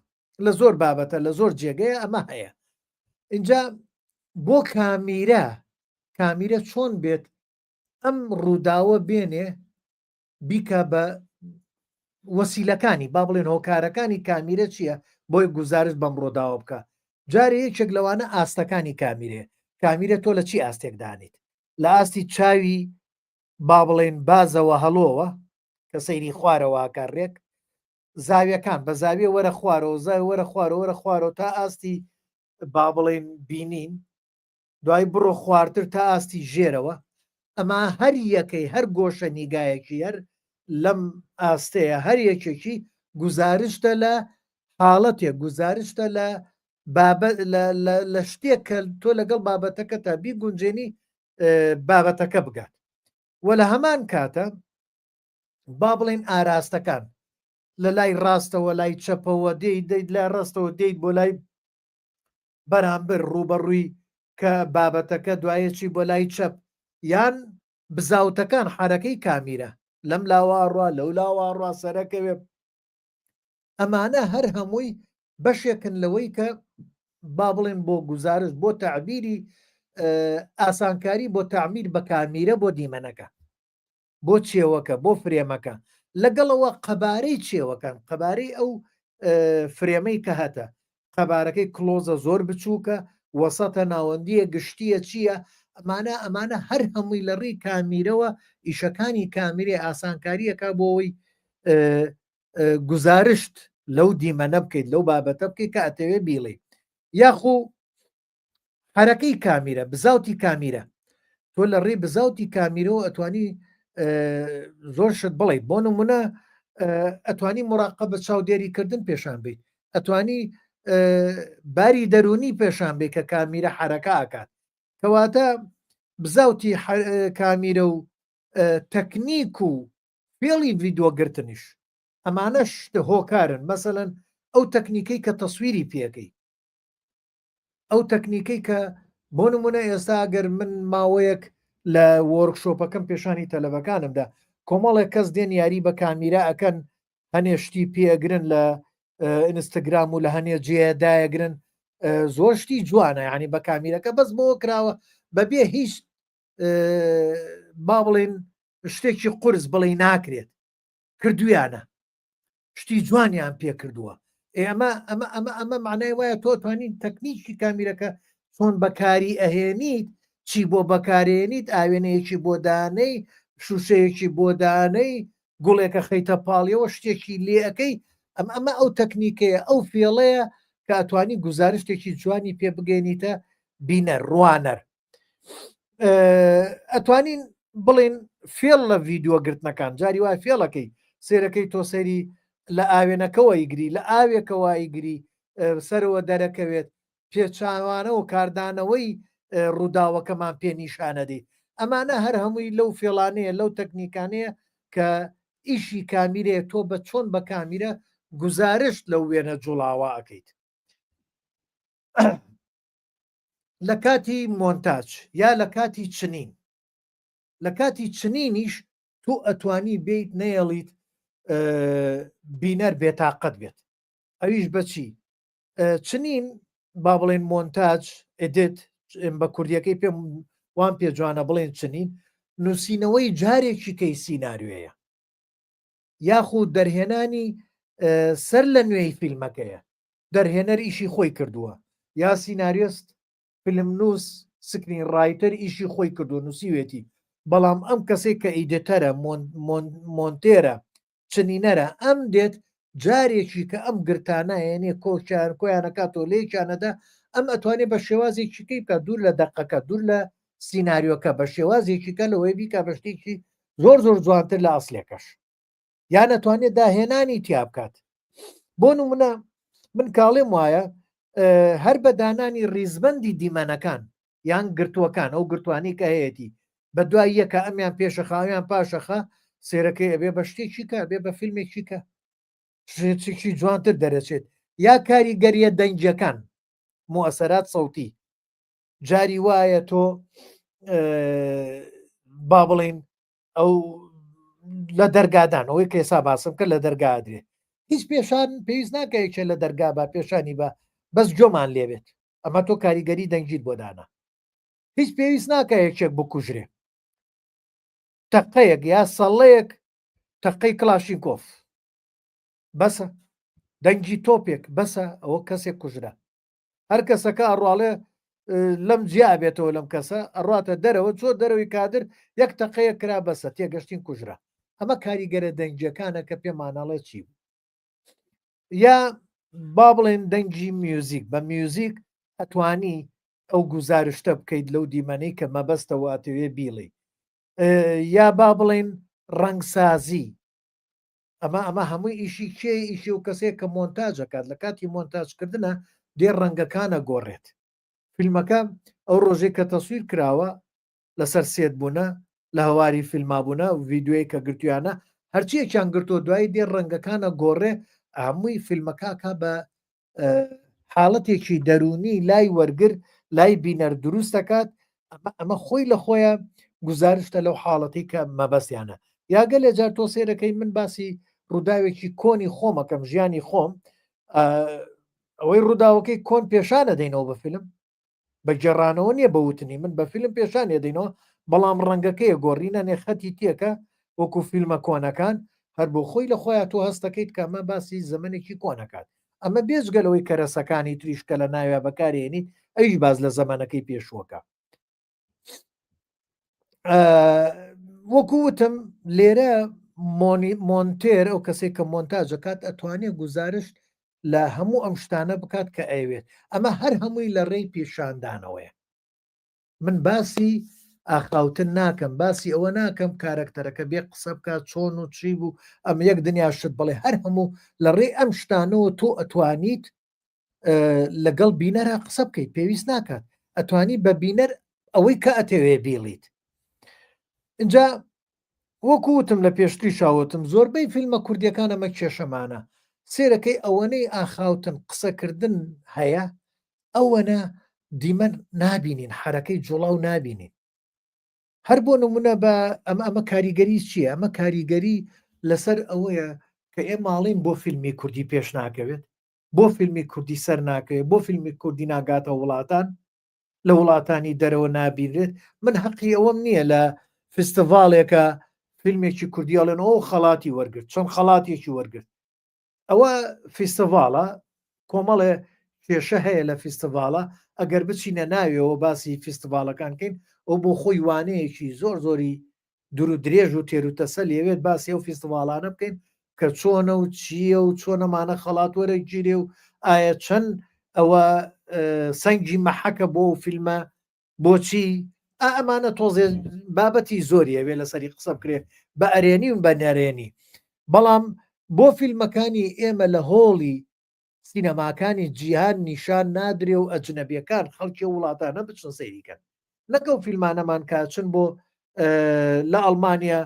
[SPEAKER 1] لە زۆر بابەتە لە زۆر جێگەیە ئەمە هەیە اینجا بۆ کامیرە چۆن بێت ئەم ڕووداوە بێنێ بیکە بە وەسیلەکانی با بڵێن هۆکارەکانی کامیرە چییە بۆی گزارش بەم ڕۆداوە بکە جارێ یەکێک لەوانە ئاستەکانی کامیرە تۆ لە چی ئاستێک دانیت لە ئاستی چاوی با بڵێن بازەوە هەڵۆوە کە سەیری خوارەوە کارڕێک زاویەکان بە زاویە وەرە خوارەوە زاوی وەرە خوارەوە تا ئاستی با بڵێن بینین دوای بڕۆ خواردتر تا ئاستی ژێرەوە ئەمە هەر یەکەی هەر گۆشە نیگایەکی هەر لەم ئاستەیە هەر یەکێکی گزارشتە لە حاڵەتێک گزارشتە لە لە شتێک کە تۆ لەگەڵ بابەتەکە تا بیگونجێنی بابەتەکە بگات وە لە هەمان کاتە با بڵێن ئاراستەکان لە لای ڕاستەوە لای چەپەوە دەیت لای ڕاستەوە دەیت بۆ لای بەرامبەر ڕوبەڕووی کە بابەتەکە دوایەکی بۆ لای چەپ یان بزاوتەکان حرەکەی کامیرە لەم لاواڕوا لەو لاواڕوا سەرەکەوێ ئەمانە هەر هەمووی بەشێکن لەوەی کە با بڵێن بۆ گزارش بۆ تعبیری ئاسانکاری بۆ تعمیر بە کامیرە بۆ دیمەنەکە بۆ چێوەکە بۆ فرێمەکە لەگەڵەوە قەبارەی چێوەکان قەبارەی ئەو فرێمەی کە هەتە قەبارەکەی کلۆزە زۆر بچووکە وەسەتە ناوەندیە گشتیە چییە ئەمانە هەر هەمووی لە ڕێی کامیرەوە ئیشەکانی کامیرێ ئاسانکاریەکە بۆەوەی گزارشت لەو دیمەنە بکەیت لەو بابەتە بکەیت کە ئەتەوێ بیڵێ یاخۆ حرەکەی کامیرە بزاوتی کامیرە تۆ لە ڕێی بزاوتی کامیرەوە ئەتوانی زۆر شت بڵێ بۆ نمونە ئەتوانی مراقبە بە چاودێریکردن پێشان بیت ئەتوانی باری دەرونی پێشان بێ کە کامیرە حرەکە ئاکات کەواتە بزاوتی کامیرە و تەکنیک و فێڵی ڤیدۆگرتنیش ئەمانە شتە هۆکارن مەسەلەن ئەو تەکنیکەی کە تەسویری پێەکەی ئەو تەکنیکەی کە بۆ نمونە ئێستا ئەگەر من ماوەیەک لە وەرکشۆپەکەم پێشانی تەلەڤەکانمدا کۆمەڵێک کەس دێن یاری بە کامیرا ئەکەن هەنێشتی پێگرن لە ئینستاگرام و لە هەنێ جێدایەگرن زۆر شتی جوانە ینی بە کامیرەکە بەس بۆ کراوە بەبێ هیچ با بڵێن شتێکی قرس بڵێ ناکرێت کردویانە شتی جوانیان پێ کردووە ئەمە معنای وایە تۆ توانین تەکنیکی کامیرەکە چۆن بەکاری ئەهێنیت چی بۆ بەکارێنیت ئاوێنەیەکی بۆ دانەی شوشەیەکی بۆ دانەی گوڵێکە خەیتە پاڵیەوە شتێکی لێەکەی ئەمە ئەو تەکنیکەیە ئەو فێڵەیە کە ئەتوانی گزارشتێکی جوانی پێ بگەێنیتە بینە ڕوانەر ئەتوانین بڵێن فێڵ لە ڤیددیۆگرتنەکان جاری وای فێڵەکەی سێرەکەی تۆ سەری لە ئاوێنەکەەوە ئیگری لە ئاوێکەوە ئیگری سەرەوە دەرەکەوێت پێچوانە و کاردانەوەی ڕووداوەکەمان پێ نیشانەدەی ئەمانە هەر هەمووی لەو فێڵانەیە لەو تەکنیکانەیە کە ئیشی کامیرێ تۆ بە چۆن بە کامیرە گزارشت لەو وێنە جوڵاوە ئەەکەیت لە کاتی مۆنتاج یا لە کاتی چنین لە کاتی چنینیش تۆ ئەتوانی بیت نەیەڵیت بینەر بێتاقەت بێت ئەویش بەچی چنین با بڵێن مۆنتاج ئەدت بە کوردیەکەی پێم وان پێ جوانە بڵێن چنین نووسینەوەی جارێکی کەی سینناریوەیە یاخود دەرهێنانی سەر لە نوێی فیلمەکەیە دەرهێنەر ئیشی خۆی کردووە یا سینناریست فیلم نووس سکرین ڕایتەر ئیشی خۆی کردو نووسیوێتی بەڵام ئەم کەسێک کە ئیدتەرە مۆنتێرە چنینەرە ئەم دێت جارێکی کە ئەم گرتانایەنێ کۆچیان کۆیانەکاتۆ لێکیانەدا ئەم ئەتوانێت بە شێوازێکیکەی بکە دوور لە دەقەکە دوور لە سینناریۆکە بە شێوازێکیکە لەوەی بیکە بە شتێکی زۆر زۆر جوانتر لە ئەسلێکەش یان ئەتوانێت داهێنانی تیا بکات بۆ نمونە من کاڵێم وایە هەر بە دانانی ریزبەندی دیمەنەکان یان گرتووەکان ئەو گرتوانی کە هەیەی بە دوای یەکە ئەمیان پێشەخاویان پاشەخە سێرەکەی ئەبێ بە شتێکی کە بێ بە فیلمێکی کە شتێکی جوانتر دەرەچێت یا کاریگەریە دەنجەکان موەسەرات سەوتی جاری وایە تۆ با بڵێن ئەو لە دەرگادان ئەوەی کێسا باسم کە لە دەرگادرێت هیچ پێشان پێویست ناکەیەکێ لە دەرگا بە پێشانی بە بەس جۆمان لێبێت ئەمە تۆ کاریگەری دەنجیت بۆ دانا هیچ پێویست ناکە یەکێک بکوژرێ تەقەیەک یا سەڵەیەک تەقەی کلاشینکۆف بەسە دەنگی تۆپێک بەسە ئەوە کەسێک کوژرا هەر کەسەکە ئەڕواڵێ لەم جیا بێتەوە لەم کەسە ئەڕاتە دەرەوە چۆ دەرەوەی کادر یەک تەقەیە کرا بەسە تێگەشتین کوژرا ئەمە کاریگەرە دەنجەکانە کە پێمانەڵێ چی بوو یا با بڵێن دەنگی میوزیک بە میوزیک ئەتوانی ئەو گزارشتە بکەیت لەو دیمەنەی کە مەبەستەوە ئەتەوێ بیڵێ یا با بڵێن ڕەنگسازی ئەمە هەمووی ئیشی کێ ئیشی و کەسێک کە مۆنتاژەکات لە کاتی مۆنتاژکردنە دێ ڕەنگەکانە گۆڕێت فیلمەکە ئەو ڕۆژێک کە تەسویر کراوە لەسەر سێت بوونە لە هەواری فیلمابوونە و ڤیددیوەی کە گرتویانە هەرچیەکیان گرتووە دوای دێ ڕەنگەکانە گۆڕێ هەمووی فیلمەکە بە حاڵەتێکی دەرونی لای وەرگر لای بینەر دروست دەکات ئەمە خۆی لە خۆیە گزارشتە لەو حاڵەتی کە مەبەستیانە یاگە لێ جار تۆ سێرەکەی من باسی ڕووداوێکی کۆنی خۆمەکەم ژیانی خۆم ئەوەی ڕووداوەکەی کۆن پیشانە دەینەوە بە فیلم بە گێڕانەوە نییە بەوتنی من بە فیلم پیشانێ دەینەوە بەڵام ڕەنگەکەیە گۆڕینە نێخەتی تێکە وەکو فیلمە کۆنەکان هەر بۆ خۆی لە خۆیان تۆ هەستەکەیت کە ئەمە باسی زەمنێکی کۆنەکات ئەمە بێزگەلەوەی کەرەسەکانی تریشکە لە ناوێ بەکارێنیت ئەویش باز لە زەمانەکەی پێشوەکە وەکووتم لێرە مۆنتێر ئەو کەسێک کە مۆنتاژەکات ئەتوانێت گزارش لە هەموو ئەم شتانە بکات کە ئەوێت ئەمە هەر هەمووی لە ڕێی پێشاندانەوەیە من باسی ئاخاوتن ناکەم باسی ئەوە ناکەم کارکتەرەکە بێ قسە بکات چۆن و چی بوو ئەم یەک دنیا شت بڵێ هەر هەموو لە ڕێ ئەم شتانەوە تۆ ئەتوانیت لەگەڵ بینەرە قسە بکەیت پێویست ناکات ئەتوانی بە بینەر ئەوەی کە ئەتەوێ بیڵیت اینجا وەکووتم لە پێشتری شاوتم زۆربەی فیلمە کوردیەکان ئەمە کێشەمانە سێرەکەی ئەوەنەی ئاخاوتن قسەکردن هەیە ئەوەنە دیمە نابینین حرەکەی جوڵاو نابینین هەر بۆ نمونە بە ئەمە کاریگەری چییە ئەمە کاریگەری لەسەر ئەوەیە کە ئێ ماڵین بۆ فیلمی کوردی پێش ناکەوێت بۆ فیلمی کوردی سەر ناکەوێت بۆ فیلمی کوردی ناگاتە وڵاتان لە وڵاتانی دەرەوە نابینرێت من حەقی ئەوەم نییە لە فستیڤالێکە فیلمێکی کوردیاڵێنەوە خەڵاتی وەرگرت چۆن خەڵاتێکی وەرگرت ئەوە فستیڤالە کۆمەڵێ کێشە هەیە لە فستیڤالە ئەگەر بچینە ناوێەوە باسی فستیڤالەکانکەین ئەو بۆ خۆی وانەیەکی زۆر زۆری دوور و درێژ و تێروتەسە لێوێت باسی ئەو فستیڤالانە بکەین کە چۆنە و چییە و چۆنەمانە خەڵاتوەرە گیرێ و ئایا چەند ئەوە سەنگی مەحەکە بۆ فیلمە بۆچی ئەمانە تۆزێ بابەتی زۆریەوێ لەسەری قسە بکرێت بە ئەرێنی و بە نەرێنی بەڵام بۆ فیلمەکانی ئێمە لە هۆڵی سینەماکانی جیهان نیشان نادرێ و ئەجنەبیەکان خەڵکی وڵاتانە بچن سەیریکەن نەکەو فیلمانەمان کاچن بۆ لە ئەڵمانیا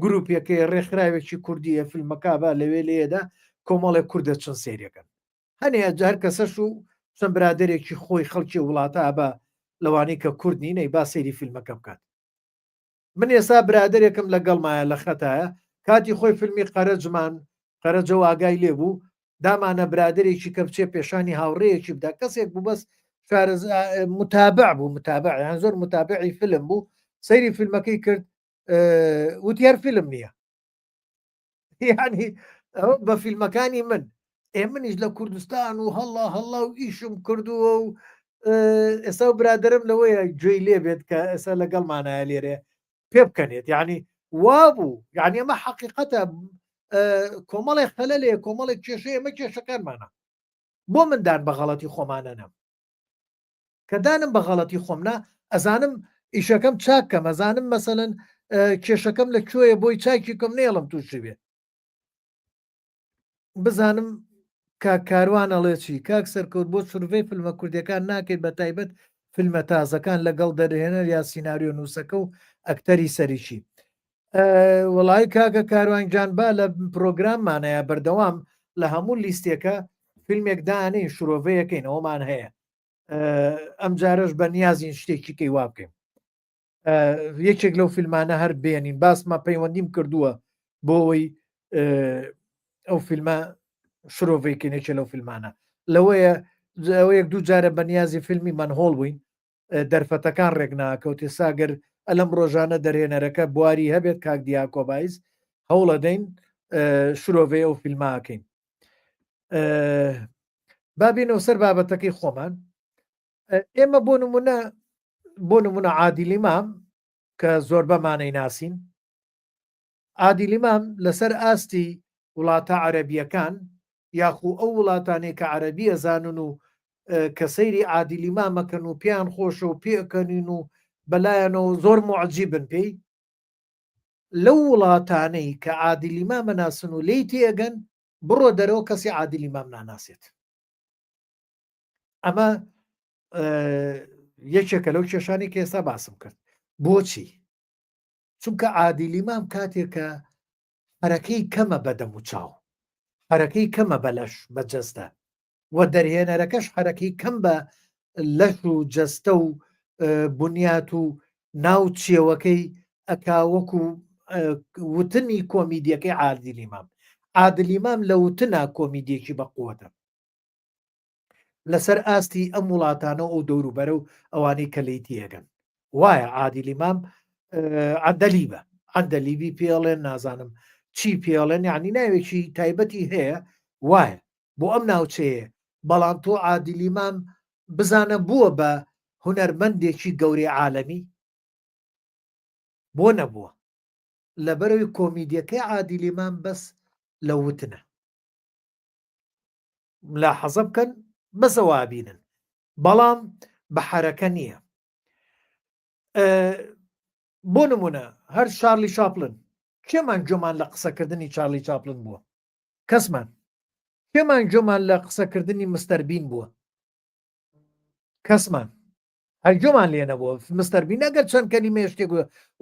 [SPEAKER 1] گروپێکی ڕێکخراوێکی کوردیە فیلمەکە بە لەوێ لێدا کۆمەڵێک کوردە چن سێریەکەن هەنێ جار کەسەش و چەند برادێکی خۆی خەڵکی وڵاتە بە لەوانی کە کوردنی نەی با سەیری فیلمەکە بکات من ئێستا برادێکم لەگەڵمایە لە خەتایە کاتی خۆی فیلمی قەرەجمان قەرەجە و ئاگای لێبوو دامانە برادێکی کە بچێ پێشانی هاوڕەیەکی بدا کەسێک بوو بەس متابع بوو متابع یان زۆر متابعی فیلم بوو سەیری فیلمەکەی کرد وتیار فیلم نییە یعنی بە فیلمەکانی من منیش لە کوردستان و هەڵا و ئیشم کردووە و ئێستا و برادرم لەوەیە گوێی لێبێت کە ئێستا لەگەڵمانایە لێرێ پێ بکەنێت یعنی وا بوو یعنی ئەمە حقیقەتە کۆمەڵێک خەلەلێ کۆمەڵێک کێشەیە ئەمە کێشەکانمانە بۆ مندان بە غەڵەتی خۆمانە نەم کە دانم بە غەڵەتی خۆمنا ئەزانم ئیشەکەم چاکەم ئەزانم مەسەلەن کێشەکەم لەکوێیە بۆی چاکی کەم نێڵم تووشی بێ بزانم کاروان ئەڵێ چی کاک سەرکەوت بۆ سروەی فیلمە کوردیەکان ناکەیت بە تایبەت فیلمە تازەکان لەگەڵ دەرهێنەر یا سینناریۆ نووسەکە و ئەکتەری سەریشی وڵی کاکە کاروانجان با لە پرۆگراممانەیە بەردەوام لە هەموو لیستێکە فیلمێک دانەی شرۆڤەیەکەین ئەومان هەیە ئەم جارش بە نیازین شتێکی کەی وا بکەین یەکێک لەو فیلمانە هەر بێنین باسمە پەیوەندیم کردووە بۆ ئەوەی ئەو فیلمە شرۆڤێکێنێکە لەو فیلمانە لەوەیە یەک دوو جارە بە نیازی فیلمی منهۆڵ بووین دەرفەتەکان ڕێک ناکەوتێ ساگەر ئەلەم ڕۆژانە دەرهێنەرەکە بواری هەبێت کاک دیاکۆبایز هەوڵە دەین شرۆڤێ ئەو فیلماکەین بابینەوە سەر بابەتەکەی خۆمان ئێمە بۆ نمونە عادیلی مام کە زۆر بەمانەی ناسین عادیلی مام لەسەر ئاستی وڵاتە عەرەبیەکان یاخو ئەو وڵاتانێک کە عەرەبی ئەزانن و کە سەیری عادیلی مامەکەن و پێیان خۆشە و پێکەنین و بەلایەنەوە زۆر معجیبن پێی لەو وڵاتانەی کە عادیلی مامە ناسن و لی تێگەن بڕۆ دەرەوە کەسی عادیلی مام ناناسێت ئەمە یەکێکە لەو کێشانی کە ئێستا باسم کرد. بۆچی؟ چونکە عادیلیمام کاتێکە هەرەکەی کەمە بەدەم و چاو، هەرەکەی کەمە بەلەش بە جەستە و دەرهێنەرەکەش هەرەکەی کەم بە لەش و جەستە و بنیات و ناو چێوەکەی ئەکاوەکو وتنی کۆمیدیەکەی عادیلیمام. عادلیمام لە وتنا کۆمیدیەکی بەقووەتە لەسەر ئاستی ئەم وڵاتانە و دەوروبەرە و ئەوانەی کە لی تێگەن. وایە عادیلیمام عەندەلیبە، عەندەلیبی پێڵێن نازانم چی پێڵێن، یعنی ناوێکی تایبەتی هەیە وایە بۆ ئەم ناوچەیە، بەڵام تۆ عادیلیمام بزانە بووە بە هونەرمەندێکی گەورەی عالەمی بۆ نەبووە لەبەرەوەی کۆمیدیەکەی عادیلیمام بەس لە وتنە. ملاحەزە بکەن بەسەوا بینن، بەڵام بە حەرەکە نییە. بۆ نمونە هەر شارلی شاپلن، کێمان گوێمان لە قسەکردنی چارلی چاپلن بووە؟ کەسمان. کێمان گوێمان لە قسەکردنی مستەر بین بووە؟ کەسمان. هەر گوێمان لێ نەبووە. مستەر بین ئەگەر چەند کەلیمە شتێک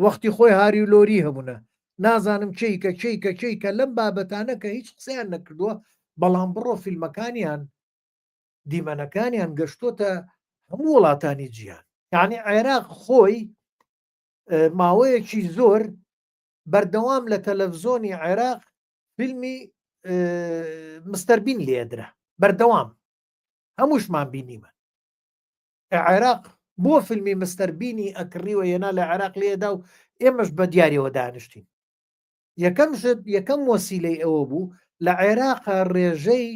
[SPEAKER 1] وەختی خۆی هاری و لۆری هەبوونە، نازانم چیکە لەم بابەتانە کە هیچ قسەیان نەکردووە، بەڵام بڕۆ فیلمەکانیان دیمەنەکانیان گەشتۆتە هەموو وڵاتانی جیهان. یعنی عێراق خۆی ماوەیەکی زۆر بەردەوام لە تەلەڤزۆنی عێراق فیلمی مستەر بین لێدرا، بەردەوام هەمووشمان بینیمە. عێراق بۆ فیلمی مستەر بینی ئەکڕیوە هێنا لە عێراق لێدا و ئێمەش بە دیاریەوە دانیشتین. یەکەم وەسیلەی ئەوە بوو لە عێراقا ڕێژەی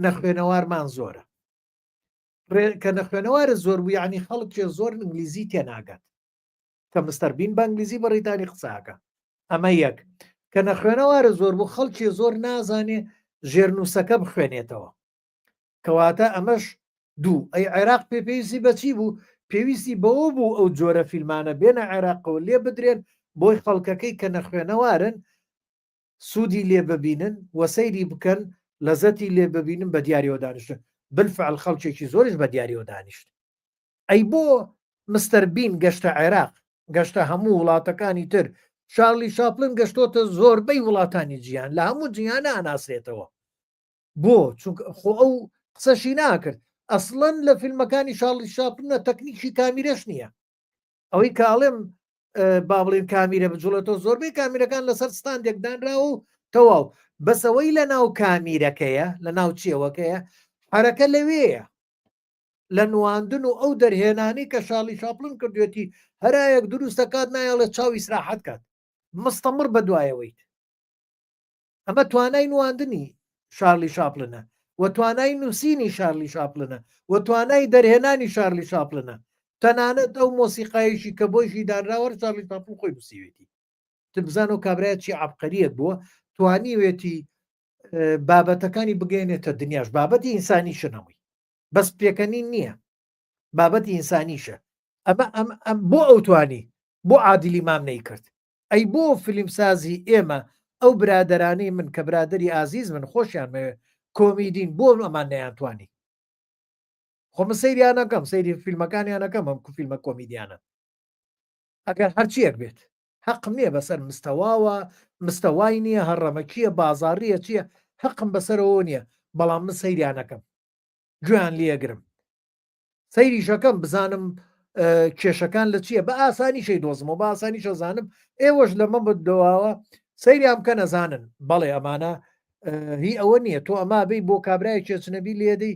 [SPEAKER 1] نەخوێنەوارمان زۆرە، کە نەخوێنەوارە زۆر بوو، یعنی خەڵکێ زۆر ئینگلیزی تێناگات کە مستەر بین بە ئینگلیزی بەڕێدانی قساکە. ئەمە یەک کە نەخوێنەوارە زۆر بوو، خەڵکی زۆر نازانێ ژێرنووسەکە بخوێنێتەوە، کەواتە ئەمەش دوو. ئەی عێراق پێویستی بەچی بوو؟ پێویستی بەوە بوو ئەو جۆرە فیلمانە بێنە عێراقەوە لێ بدرێن بۆی خەڵکەکەی کە نەخوێنەوارن سوودی لێ ببینن وە سەیری بکەن، لەزەتی لێ ببینن، بە دیاریەوە دانیشتن. بالفعل خەڵکێکی زۆرش بە دیاریەوە دانیشت. ئەی بۆ مستەر بین گەشتە عێراق، گەشتە هەموو وڵاتەکانی تر، شارلی شاپلن گەشتۆتە زۆربەی وڵاتانی جیهان، لە هەموو جیهانە ئەناسرێتەوە. بۆ چونکە خۆ ئەو قسەشی ناکرد. ئەسڵەن لە فیلمەکانی شارلی شاپلنە تەکنیکی کامیرەش نییە. ئەوەی کاڵێم با بڵێن کامیرە بجوڵێتەوە، زۆربەی کامیرەکان لەسەر ستاندێکدانراوە و تەواو. بەسەوەی لە ناو کامیرەکەیە، لە ناو چێوەکەیە حرەکە لەوەیە لە نواندن و ئەو دەرهێنانی کە شارلی شاپلن کردوێتی هەرایەک دروستە کات نایڵێت چاوی سراحەت کات، مستەمر بە دوایەوەیت. ئەمە توانای نواندنی شارلی شاپلنە و توانای نووسینی شارلی شاپلنە و توانای دەرهێنانی شارلی شاپلنە. تەنانەت ئەو مۆسیقایشی کە بۆشی دانراوە شارلی شاپلن خۆی بسیوێتی. بزان و کابراایەتی عبقەریەک بووە، توانیوێتی بابەتەکانی بگەێنێتە دنیاش. بابەتی ئینسانی شنەوەی بەس پێکەنین نییە، بابەتی ئینسانیشە. ئەمە بۆ ئەو توانی بۆ عادیلیمام نەیکرد. ئەی بۆ فیلمسازی ئێمە ئەو برادرانەی من کە برادری ئازیز من خۆشیان کۆمیدین بۆ ئەمان نەیانتوانی. خۆمە سەیریانەکەم، سەیری فیلمەکانیانەکەم، ئەم فیلمە کۆمیدیانە ئەگەر هەرچیەک بێت حەقم نییە بەسەر مستەواوە، مستەوای نییە، هەڕەمەکیە، بازاڕیە چییە، حەقم بەسەرەوە نییە، بەڵام من سەیریانەکەم، گوێیان لێگرم، سەیریشەکەم، بزانم کێشەکان لە چییە، بە ئاسانیشەی دۆزمەوە، بە ئاسانیشە زانم. ئێوەش لەمە بدەواوە سەیریان بکە نەزانن بەڵێ ئەمانە هی ئەوە نییە. تۆ ئەما بی بۆ کابرای کێچنەبی لێدەی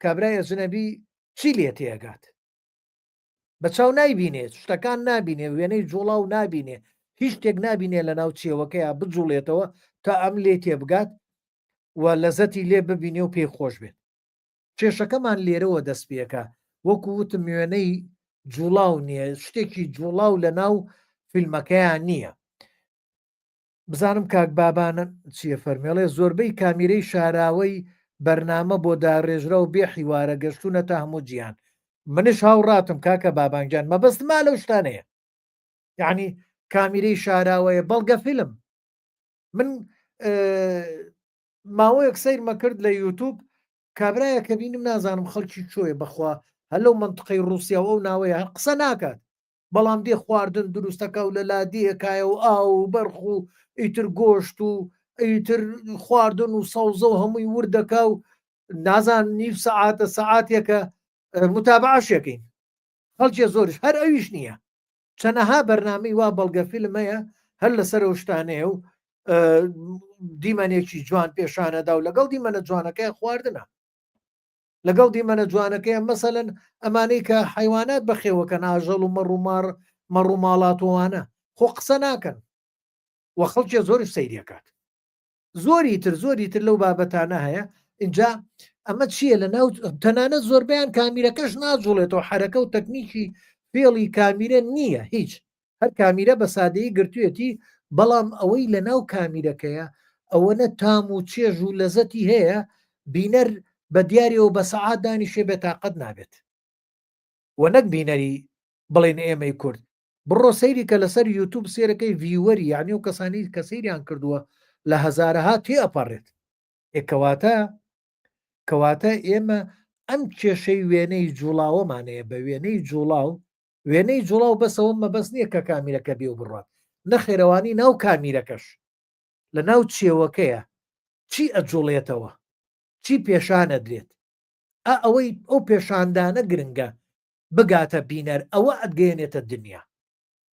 [SPEAKER 1] کابرای ئەجنەبی چی لێ تێگات، بە چاو نایبینێت، شتەکان نابینێ، وێنەی جوڵاو نابینێ، هیچ شتێک نابینێ لە ناو چێوەکەیە بجوڵێتەوە تا ئەم لێ تێبگات و لەزەتی لێ ببینێ و پێی خۆش بێت. کێشەکەمان لێرەوە دەست پێەکە، وەکو وتم وێنەی جوڵاو نییە، شتێکی جوڵاو لە ناو فیلمەکەیان نییە. بزانم کاک بابانە چیە فەرمێڵێ زۆربەی کامیرەی شاراوەی بەرنامە بۆ داڕێژرا و بێ حیوارە گەشتونەتە هەموو جیهان. منش هاوڕاتم کاکە بابانگیان مەبەستما لەو شتانەیە، یعنی کامیرەی شاراوەیە بەڵگە فیلم. من ماوەیەک سەیرمە کرد لە یوتوب کابرایە کە بینم نازانم خەڵکی چۆیە بەخوا هەر لەو منطقەی رووسیا و ئەو ناوەیە هەر قسە ناکات بەڵام دێ خواردن دروستەکە و لە لادیەکایە و ئاو و بەرخ و ئیتر گۆشت و ئیتر خواردن و سەوزە و هەمووی وردەکە و نازان نیف سەعاتە سەعاتێکە متابعەشەکەین خەڵکیە زۆرش هەر ئەویش نییە چەنەها بەرنامەی وا بەڵگە فیلمەیە هەر لەسەر ئەو شتانەیە و دیمەنێکی جوان پێشانەدا و لەگەڵ دیمەنە جوانەکەی خواردنە لەگەڵ دیمەنە جوانەکەی مەسەلەن ئەمانەی کە حیوانات بەخێوەکە ناژەڵ و مەڕووماڵاتوانە خۆ قسە ناکەن وە خەڵکیە زۆرش سەیرەکات زۆری تر لەو بابەتانە هەیە اینجا ئەمە چییە لە ناو تەنانەت زۆربیان کامیرەکەش ناجوڵێتەوە حرەکە و تەکنیکی فێڵی کامیرە نییە هیچ هەر کامیرە بە سادەیی گرتوێتی بەڵام ئەوەی لە ناو کامیرەکەیە ئەوەنە تام و چێژ و لەزەتی هەیە بینەر بە دیارەوە بە سەعات دانیشێ بێتاقەت نابێت وە نەک بینەری بڵێن ئێمەی کورد بڕۆ سەیری کە لەسەر یوتوب سێرەکەی ڤیوەری یعنی و کەسانی کە سەیریان کردووە لە هەزارەها تێ ئەپەڕێت کەواتە ئێمە ئەم کێشەی وێنەی جوڵاوەمانەیە بە وێنەی جوڵاو بەسەوە مەبەست نییە کە کامیرەکە بێ و بڕات نەخێرەوانی ناو کامیرەکەش لە ناو چێوەکەیە چی ئەجوڵێتەوە چی پێشانە درێت ئەوەی ئەو پێشاندانە گرنگە بگاتە بینەر ئەوە ئەدگەێنێتە دنیا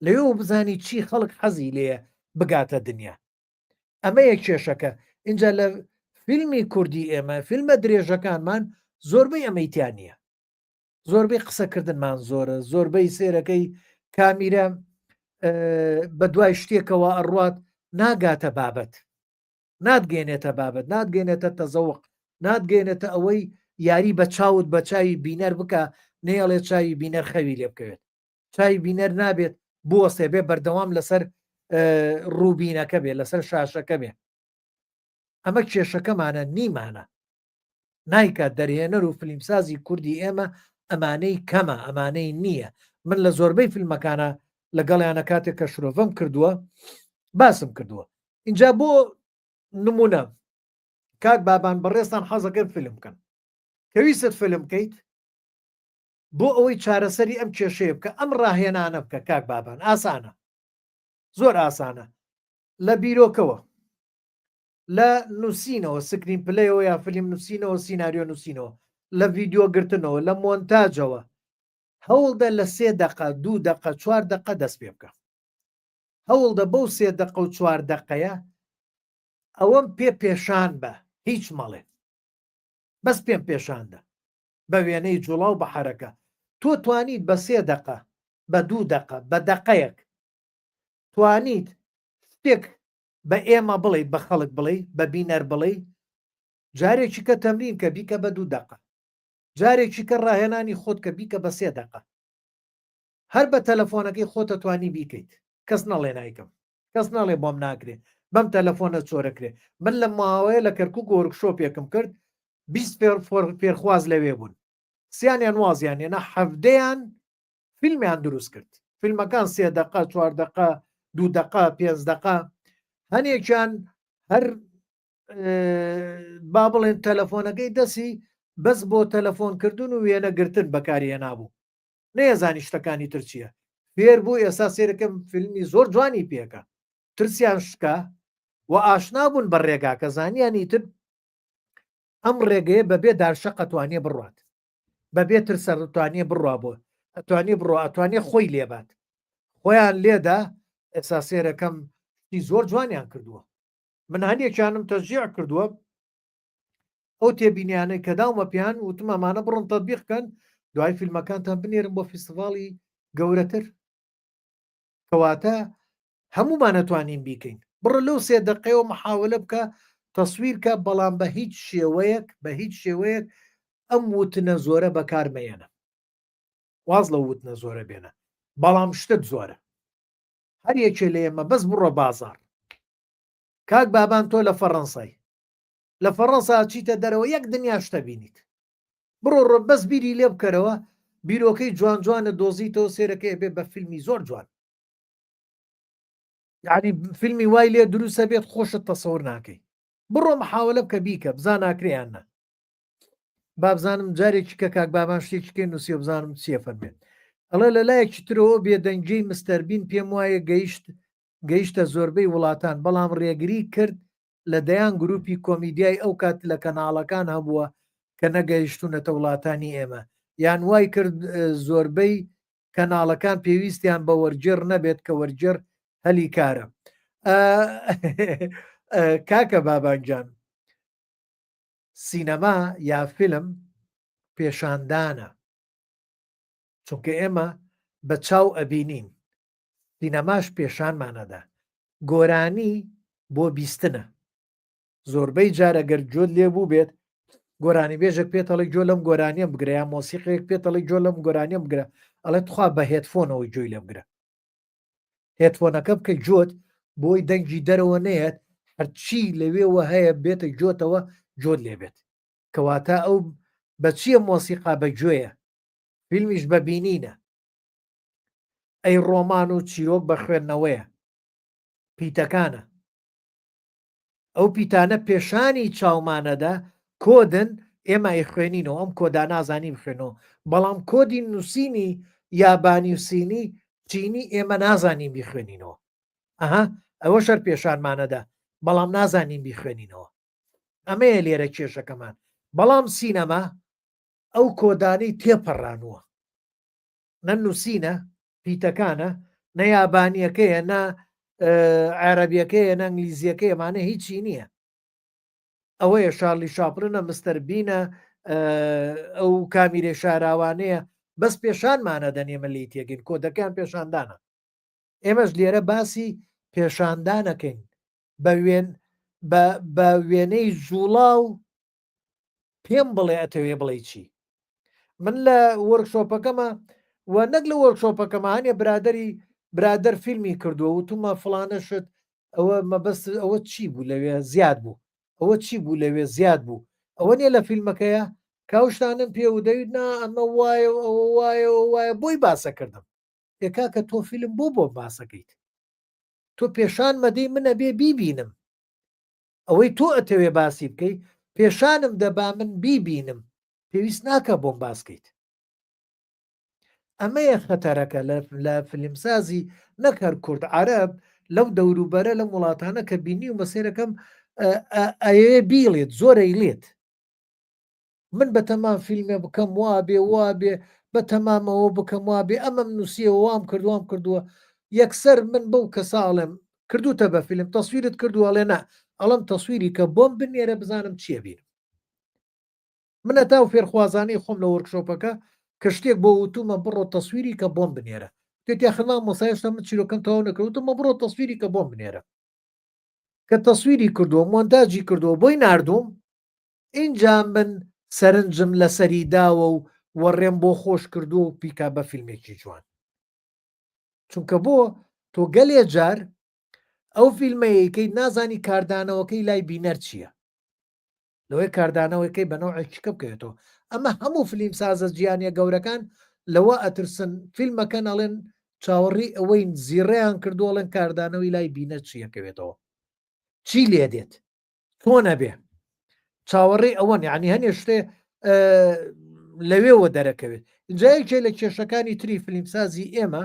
[SPEAKER 1] لەوێ بزانی چی خەڵک حەزی لێە بگاتە دنیا ئەمە یەک کێشەکە اینجا لە فیلمی کوردی ئێمە فیلمە درێژەکانمان زۆربەی ئەمەیتیان نییە زۆربەی قسەکردنمان زۆرە زۆربەی سێرەکەی کامیرە بە دوای شتێکەوە ئەڕوات ناگاتە بابەت نادگەێنێتە تەزەوق نادگەێنێتە ئەوەی یاری بە چاوت بە چاوی بینەر بکە نێڵێ چاوی بینەر خەوی لێ بکەوێت چاوی بینەر نابێت بۆستێ بێ بەردەوام لەسەر ڕووبینەکە بێ لەسەر شاشەکە بێ ئەمە کێشەکەمانە نیمانە نایکات دەرهێنەر و فیلمسازی کوردی ئێمە ئەمانەی کەمە ئەمانەی نییە من لە زۆربەی فیلمەکانە لەگەڵیانە کاتێک کە شرۆڤەم کردووە باسم کردووە اینجا بۆ نمونە کاک بابان بەڕێستان حەزەکەن فیلم بکەن کەویست فیلم بکەیت بۆ ئەوەی چارەسەری ئەم کێشەیە بکە ئەم ڕاهێنانە بکە کاک بابان ئاسانە زۆر ئاسانە لە بیرۆکەوە لە نووسینەوە سکرین پلەیەوە یا فیلم نووسینەوە سیناریۆ نووسینەوە لە ڤیددیۆگرتنەوە لە مۆنتاژەوە هەوڵدە لە 3 دقە 2 دقە 4 دقە دەست پێ بکە هەوڵدە بەو 3 دقە و 4 دقەیە ئەوەم پێشان بە هیچ مەڵێ بەس پێم پێشاندە بە وێنەی جوڵاو بە حرەکە تۆ توانیت بە 3 دقە بە 2 دقە بە دقەیەک توانیت شتێک بە ئێمە بڵێ بە خەڵک بڵێ بە بینەر بڵێ جارێکی کە تەمرین کە بیکە بە 2 دقە جارێکی کە ڕاهێنانی خۆت کە بیکە بە 3 دقە هەر بە تەلەفۆنەکەی خۆتە توانی بیکەیت کەس نەڵێ نایکەم کەس ناڵێ بۆم ناکرێ بەم تەلەفۆنە چۆرەکرێ من لە ماوەیە لە کەرکووک وەرکشۆپێکم کرد 20 پێرخواز لەوێ بوون سییانیان وازیانێنە هەفتەیان فیلمیان دروست کرد فیلمەکان 3 دقە 4 دقە 2 دقە 5 دقە هەنێکیان هەر با بڵێن تەلەفۆنەکەی دەسی بەس بۆ تەلەفۆنکردن و وێنەگرتن بەکاریە نابوو نەیەزانی شتەکانی تر چییە فێر بوو ئێستا سێرەکەم فیلمی زۆر جوانی پێکە ترسیان شکا و ئاشنا بوون بە ڕێگاکە زانیانی تر ئەم ڕێگەیە بەبێ دارشەق ئەتوانێ بڕات بەبێ ترسە توانێ بڕوا بۆ ئەتوانێ بڕۆ ئەتوانێ خۆی لێبات خۆیان لێدا ئێستا سێرەکەم زۆر جوانیان کردووە من هەندێکیانم تەشجیع کردووە ئەو تێبینیانەی کە داومە پیان وتمەمانە بڕۆن تەطبیقکەن دوای فیلمەکانتان بنێرم بۆ فیستیڤاڵی گەورەتر کەواتە هەمومان نەتوانین بیکەین بڕە لەو 3 دقەیەوە محاولە بکە تەسویرکە بەڵام بە هیچ شێوەیەک ئەم وتنە زۆرە بەکارمەێنە واز لە وتنە زۆرە بێنە بەڵام شتت زۆرە هەر یەکێ لە ئێمە بەس بڕۆ بازار کاک بابان تۆ لە فەڕەنسای لە فەڕەنسا چیتە دەرەوە یەک دنیا شتە بینیت بڕۆ بەس بیری لێ بکەرەوە بیرۆکەی جوان جوانە دۆزیتەوە سێرەکەی بێ بە فیلمی زۆر جوان یعنی فیلمی وای لێ دروستە بێت خۆشت تەسەور ناکەی بڕۆ محاولە بکە بیکە بزان ناکرێیانە بابزانم جارێکی کە کاک بابان شتێکیکە نووسی بزانم چیە فەرمێت ئەڵێ لە لایەکی ترەوە بێدەنگی مستەربین پێم وایە گەیشتە زۆربەی وڵاتان بەڵام ڕێگری کرد لە دەیان گروپی کۆمیدیای ئەو کات لە کەناڵەکان هەبووە کە نەگەیشتونەتە وڵاتانی ئێمە یان وای کرد زۆربەی کەناڵەکان پێویستیان بە وەرجێر نەبێت کە وەرجێر هەلی کارە کاکە بابانجان سینەما یا فیلم پێشاندانە چونکە ئێمە بە چاو ئەبینین سینەماش پێشانمانەدا گۆرانی بۆ بیستنە زۆربەی جارەگەر جۆت لێبوو بێت گۆرانی بێژێک پێتەڵی جۆ لەم گۆرانیە بگرە یا مۆسیقەیەک پێتەڵی جۆ لەم گۆرانیە بگرە ئەڵێ تخوا بە هێتفۆنەوەی جۆی لێ بگرە هێتفۆنەکە بکە جۆت بۆی دەنگی دەرەوە نێت هەرچی لەوێوە هەیە بێتە جۆتەوە جۆت لێبێت کەواتە ئەو بەچیە مۆسیقا بەگوێیە فیلمیش بەبینینە ئەی ڕۆمان و چیرۆک بە خوێندنەوەیە پیتەکانە ئەو پیتانە پێشانی چاومانەدا کۆدن ئێمە خوێنینەوە ئەم کۆدا نازانی بخوێنەوە بەڵام کۆدی نووسینی یابانی و سینی چینی ئێمە نازانین بیخوێنینەوە ئەها ئەوە شەر پێشانمانەدا بەڵام نازانین بیخوێنینەوە ئەمەیە لێرە کێشەکەمان بەڵام سینەما ئەو کۆدانەی تێپەڕانووە نە نووسینە پیتەکانە نە یابانیەکەیە نە عێرەبیەکەیە نە ئەنگلیزیەکەی ئەمانە هیچی نییە ئەوەیە شارلی شاپرنە مستەربینە ئەو کامیرێ شاراوانەیە بەس پێشانمانە دەنێمە لی تێگەین کۆدەکان پێشاندانە ئێمەش لێرە باسی پێشاندانەکەین بە وێنەی جوڵاو پێم بڵێ ئەتەوێ بڵێ چی من لە وەرکشۆپەکەمە و نەک لە وەرکشۆپەکەمانە برادەر فیلمی کردووە وتومە فڵانە شت ئەوە مەبەست ئەوە چی بوو لەوێ زیاد بوو ئەوە چی بوو لەوێ زیاد بوو ئەوە نیە لە فیلمەکەیە کاوشتانم پێ و دەوید نا ئەمە وایە وایە بۆی باسەکردم ئێکا کە تۆ فیلم بۆ باسەکەیت تۆ پێشان مەدەی منە بێ بیبینم ئەوەی تۆ ئەتەوێ باسی بکەی پێشانم دەبا من بیبینم پێویست ناکە بۆم باسکەیت ئەمەیە خەتەرەکە لە فیلمسازی نەکەر کورد عەرەب لەو دەوروبەرە لەم وڵاتانە کە بینی و مەسیرەکەم ئەوێ بیڵێت زۆرەی لێت من بە تەمام فیلمێ بکەم وا بێ بە تەمامەوە بکەم وا بێ ئەمەم نووسیەوە وام کردووە یەکسەر من بەو کەساڵم کردوتە بە فیلم تەسویرت کردووە لێنا ئەڵم تەسویری کە بۆم بنێرە بزانم چیە بینم منە تا و فێرخوازانەی خۆم لە وەرکشۆپەکە کە شتێک بۆ وتومە بڕۆ تەسویری کە بۆم بنێرە تێتیا خەما مۆسایشتا من چیرۆکەم تەواو نەکەوتمە بڕۆ تەسویری کە بۆم بنێرە کە تەسویری کردووە مۆنتاژی کردووە بۆی نردوم اینجا من سەرنجم لە سەریداوە و وەڕێم بۆ خۆش کردو و پیکا بە فیلمێکی جوان چونکە بۆ تۆ گەلێ جار ئەو فیلمەیەکەی نازانی کاردانەوەکەی لای بینەر چییە لەوەی کاردانەوەکەی بەنەوەیکە بکەوێتەوە ئەمە هەموو فیلم سازە جیانیە گەورەکان لەوە ئەترسن فیلمەکەن ئەڵێن چاوەڕی ئەوەی زیڕیان کردووەڵێن کاردانەوەی لای بینە چیەکەوێتەوە چی لێ دێت تۆ نەبێ چاوەڕێ ئەوەن ینی هەنێ شتێ لەوێوە دەرەکەوێت جایەکێ لە کێشەکانی تری فیلمسازی ئێمە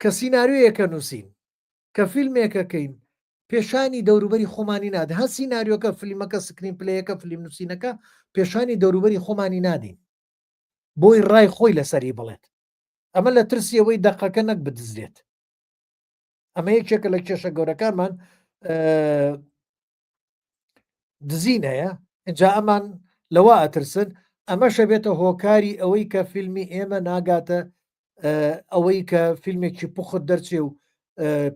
[SPEAKER 1] کە سینناریۆیەکە نووسین کە فیلمێکەکەین پێشانی دەوروبەری خۆمانی نادە هە سینناریۆکە فیلمەکە سکرین پلەیەەکە فیلم نووسینەکە پێشانی دەوروبەری خۆمانی نادین بۆی ڕای خۆی لەسەری بڵێت ئەمە لە ترسیەوەی دەقەکە نەک بدزرێت ئەمە یەکێکە لە کێشە گەورەکانمان دزین هەیە اینجا ئەمان لەوە ئەترسن ئەمەشە بێتە هۆکاری ئەوەی کە فیلمی ئێمە ناگاتە ئەوەی کە فیلمێکی پوخت دەرچێ و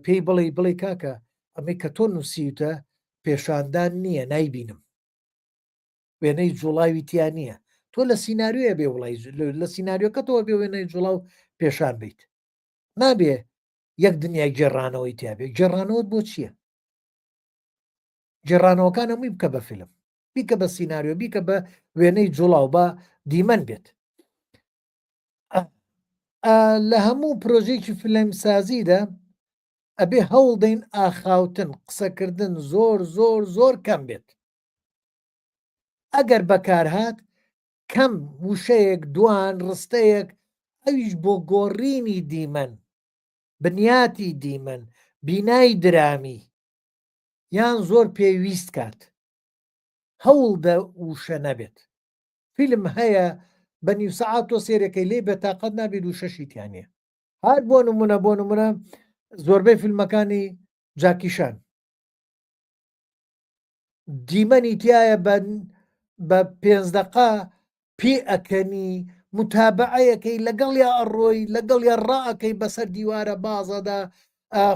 [SPEAKER 1] پێی بڵێ کاکە ئەمەی کە تۆ نووسیتە پێشاندان نییە نایبینم وێنەی جوڵاوی تیان نییە تۆ لە سینناریۆە بێ وڵی لە سینناریۆکەتەوە بێ وێنەی جوڵاو پێشان بیت نابێ یەک دنیای گێڕانەوەی تیاابێ گێڕانەوەت بۆ چییە گێڕانەوەکان هەمووی بکە بە فیلم بیکە بە سینناریۆ بیکە بە وێنەی جوڵاو بە دیمەن بێت لە هەموو پرۆژێکی فیلمسازیدا ئەبێ هەوڵدەین ئاخاوتن قسەکردن زۆر کەم بێت ئەگەر بەکارهات کەم وشەیەک دوان ڕستەیەک ئەویش بۆ گۆڕینی دیمەن بنیاتی دیمەن بینای درامی یان زۆر پێویست کات هەوڵ دە وشە نەبێت فیلم هەیە بە نیو سەعات تۆ سێرەکەی لێ بەتاقەت نابێت و شەشیتیانە هەر بۆ نمونە زۆربەی فیلمەکانی جاکیشان دیمەنی تایە بە 5 دقا پێ ئەکەنی متابعەکەی لەگەڵ یا ئەڕۆی لەگەڵ یا ڕائەکەی بەسەر دیوارە بازەدا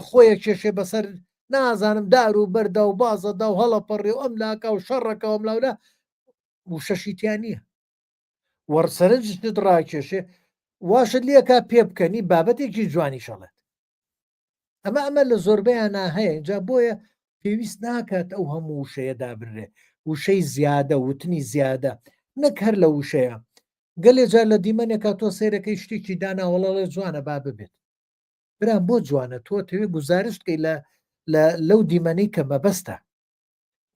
[SPEAKER 1] خۆیە کێشێ بەسەر نازانم دار و بەردا و بازەدا و هەڵەپەڕێ و ئەم لاکە و شەڕەکە ئەم لاولە و شەشیتیان نییە وەرسەرنجت ڕاکێشێ واشت لێکا پێ بکەنی بابەتێکی جوانی شەڵێت ئەمە لە زۆربیان هەیە جا بۆیە پێویست ناکات ئەو هەموو وشەیە دابرێ وشەی زیادە وتنی زیادە نەک هەر لە وشەیە گەلێ جار لە دیمەنێکا تۆ سێرەکەی شتێکی داناوەڵڵێ جوانە با ببێت برام بۆ جوانە تۆ تەوێ گزارشتکەی لەو دیمەنەی کە مەبەستە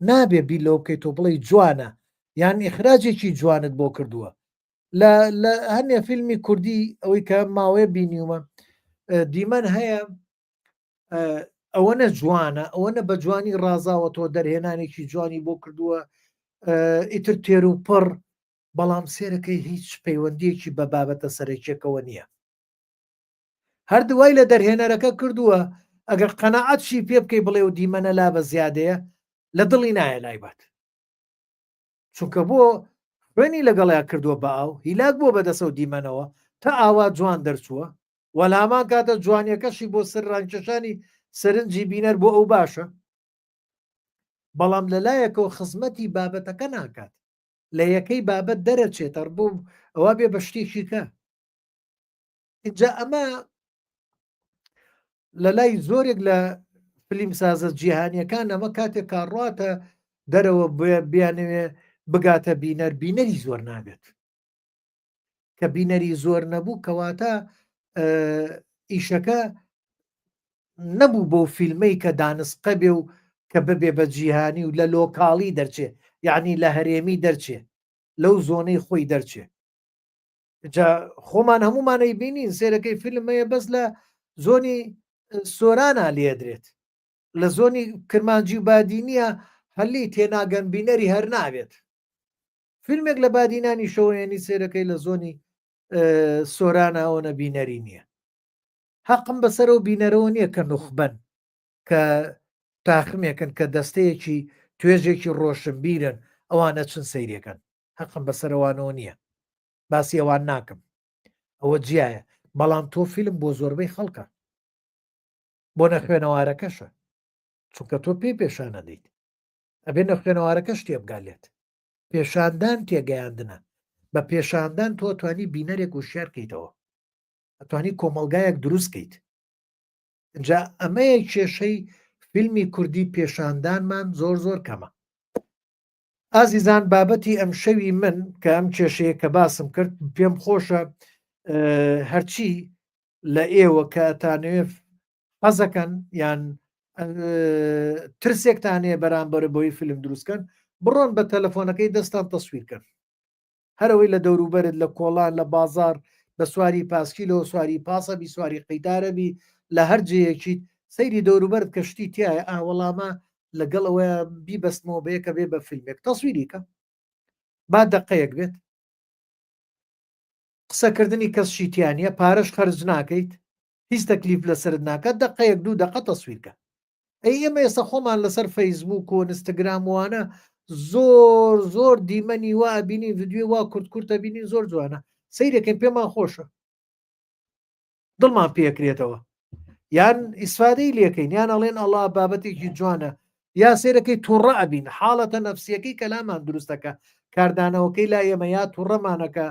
[SPEAKER 1] نابێ بی لەو بکەیت تۆ بڵێ جوانە یان ئیخراجێکی جوانت بۆ کردووە لە هەنێ فیلمی کوردی ئەوەی کە ماوەیە بینیومە دیمەن هەیە ئەوەنە جوانە ئەوەنە بە جوانی ڕازاوە تۆ دەرهێنانێکی جوانی بۆ کردووە ئیتر تێر و پڕ بەڵام سێرەکەی هیچ پەیوەندیەکی بە بابەتە سەرەکیەکەوە نییە هەردوای لە دەرهێنەرەکە کردووە ئەگەر قەنەعەتشی پێ بکەی بڵێ و دیمەنە لا بە زیادەیە لە دڵی نایە لایبات چونکە بۆ خوێنی لەگەڵیا کردووە بە ئاو هیلاک بۆ بەدەسە و دیمەنەوە تا ئاوا جوان دەرچووە وەلامان کاتە جوانیەکەشی بۆ سەر ڕانکێشانی سەرنجی بینەر بۆ ئەو باشە بەڵام لەلایەکەوە خزمەتی بابەتەکە ناکات لە یەکەی بابەت دەرەچێتە بوو ئەوە بێ بە شتێکی کە اینجا ئەمە لە لای زۆرێک لە فلیم سازە جیهانیەکان ئەمە کاتێک کاڕاتە دەرەوە بیانوێ بگاتە بینەر بینەری زۆر نابێت کە بینەری زۆر نەبوو کەواتە ئیشەکە نەبوو بۆ فیلمەی کە دانسقە بێ و کە ببێ بە جیهانی و لە لۆکاڵی دەرچێ یعنی لە هەرێمی دەرچێ لەو زۆنەی خۆی دەرچێ خۆمان هەمومانەی بینین سێرەکەی فیلمەیە بەس لە زۆنی سۆرانە لێدرێت لە زۆنی کرمانجی و بادینیە هەلی تێناگەن بینەری هەر ناوێت فیلمێک لە بادینانی شەوەیەنی سێرەکەی لە زۆنی سۆرانەوەنە بینەری نییە حەقم بەسەر و بینەرەوە نییە کە نوخبەن کە تاخمێکن کە دەستەیەکی توێژێکی ڕۆشنبیرن ئەوانە چند سەیرەکەن حەقم بەسەرەوانەوە نییە باسی ئەوان ناکەم ئەوە جیایە بەڵام تۆ فیلم بۆ زۆربەی خەڵکە بۆ نەخوێنەوارەکەشە چونکە تۆ پێی پێشانە دەیت ئەبێ نەخوێنەوارەکەش تێبگالێت پێشاندان تێگەیاندنە بە پێشاندان تۆ توانی بینەرێک وشیار بکەیتەوە ئەتوانی کۆمەلگایەک دروستکەیت جا ئەمەیە کێشەی فیلمی کوردی پێشاندانمان زۆر زۆر کەمە ئازیزان بابەتی ئەم شەوی من کە ئەم کێشەیە کە باسم کرد پێم خۆشە هەرچی لە ئێوە کە ئەتانوێت حەزەکەن یان ترسێکتانەیە بەرامبەر بۆی فیلم دروستکەن بڕۆن بە تەلەفۆنەکەی دەستان تەسویرکەن هەرەوەی لە دەوروبەرت لە کۆڵان لە بازار بە سواری پاسکیلەوە سواری پاسەبی سواری قەیدارەبی لە هەر جەیەکیت سەیری دەوروبەرت کەشتی تایە ئاوەڵامە لەگەڵ ئەوەیە بیبەستمەوە بەیەکە بێ بە فیلمێک تەسویریکە با دەقەیەک بێت قسەکردنی کەسشی تیانە پارەش خەرج ناکەیت هیچ تەکلیف لەسرت ناکات دەقەیەک دوو دەقە تەسویرکە ئێمە ئێستا خۆمان لەسەر فەیسبوک و ئینستاگرام وانە زۆر زۆر دیمەنی وا بینی ڤیدیۆ وا کورتکورتە بینی زۆر جوانە سەیرەکەی پێمان خۆشە دڵمان پێکرێتەوە یان ئیسفادەی لێکەین یان ئەڵێن ئەڵا بابەتێکی جوانە یا سێرەکەی تووڕە ئەبین حاڵەتە نەفسیەکەی کەلامان دروستەکە کاردانەوەکەی لا ئێمە یا تووڕەمانەکە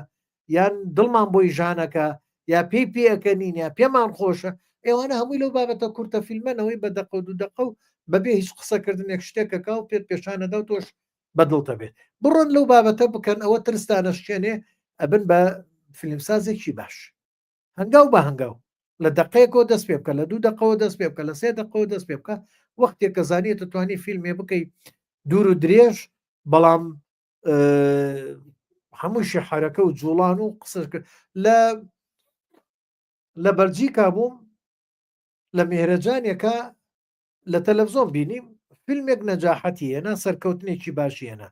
[SPEAKER 1] یان دڵمان بۆی ژانەکە یا پێی پێەکەنین یا پێمان خۆشە ئێوانە هەمووی لەو بابەتە کورتە فیلمەنەوەی بە دەقە و دوو دەقە و بەبێ هیچ قسەکردنێک شتێکەکە و پێت پێشانەدا و تۆش بەدڵتە بێت بڕۆن لەو بابەتە بکەن ئەوە ترستانەشکێنێ ئەبن بە فیلمسازێکی باش هەنگاو بە هەنگاو لە دقەیەکەوە دەست پێ بکە لە دوو دقەوە دەست پێ بکە لە سێ دقەوە دەست پێ بکە وەختێک کە زانێت توانی فیلمێ بکەیت دوور و درێژ بەڵام هەمووشی حرەکە و جوڵان و قسە کرد لە بەلجیکا بووم لە میهرەجانێکە لە تەلەڤزۆن بینیم فیلمێک نەجاحەتی هێنا سەرکەوتنێکی باشی هێنا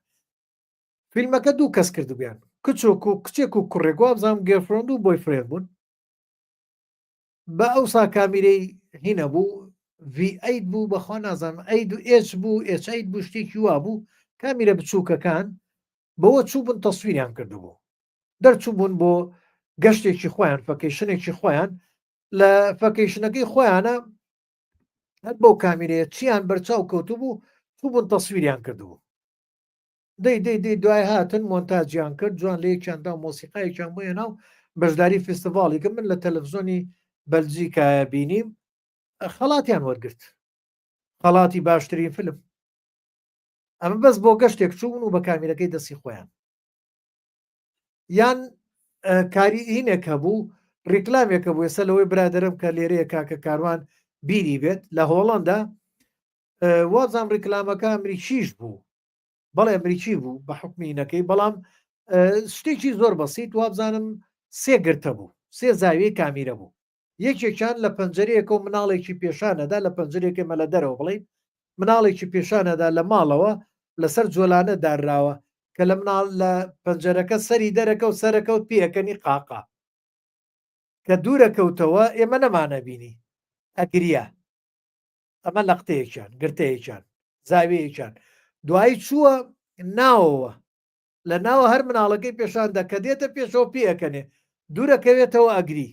[SPEAKER 1] فیلمەکە دوو کەس کردبیان کچۆک و کچێک و کوڕێک وابزانام گێرفرۆند و بۆی فرێن بوون بە ئەوسا کامیرەی هینە بوو V8 بوو بەخوا نازانم H بوو H8 بوو شتێکی وا بوو کامیرە بچووکەکان بەوە چوو بوون تەسویریان کردبوو دەرچوو بوون بۆ گەشتێکی خۆیان فەکەیشنێکی خۆیان لە فەکەیشنەکەی خۆیانە هەر بەو کامیرەیە چیان بەرچاو کەوتو بوو چوو بوون تەسویریان کردبوو دەی دوای هاتن مۆنتاجیان کرد جوان لە یەکیاندا مۆسیقایەکیان بۆ هێنا و بەشداری فستیڤاڵێکە من لە تەلەڤزۆنی بەلجیکایە بینیم خەڵاتیان وەرگرت خەڵاتی باشترین فیلم ئەمە بەس بۆ گەشتێک چوون و بە کامیرەکەی دەستی خۆیان یان کاری هینێکە بوو ڕیکلامێکە بوو ێستا لەوەی برادرم کە لێرەیە کاکە کاروان بیری بێت لە هۆڵەندا وازام ڕیکلامەکە ئەمریکیش بوو بەڵێ ئەمریکی بوو بە حکمینەکەی بەڵام شتێکی زۆر بەسییت وابزانم سێ گرتە بوو سێ زاویەی کامیرە بوو یەکێکیان لە پەنجەرەیەکە و مناڵێکی پێشانەدا لە پەنجەرێکی مە لە دەرەوە بڵین مناڵێکی پێشانەدا لە ماڵەوە لەسەر جۆلانە داراوە کە لە مناڵ لە پەنجەرەکە سەری دەرەکە و سەرەکەوت پێەکەنی قاقا کە دوورەکەوتەوە ئێمە نەمانە بینی ئەگریە ئەمە لەقتەیەکیان گرتەیەکیان زاویەیەکیان دوایی چووە ناوەوە لە ناوە هەر مناڵەکەی پێشاندا کە دێتە پێشەوە پێەکەنێ دوورەکەوێتەوە ئەگری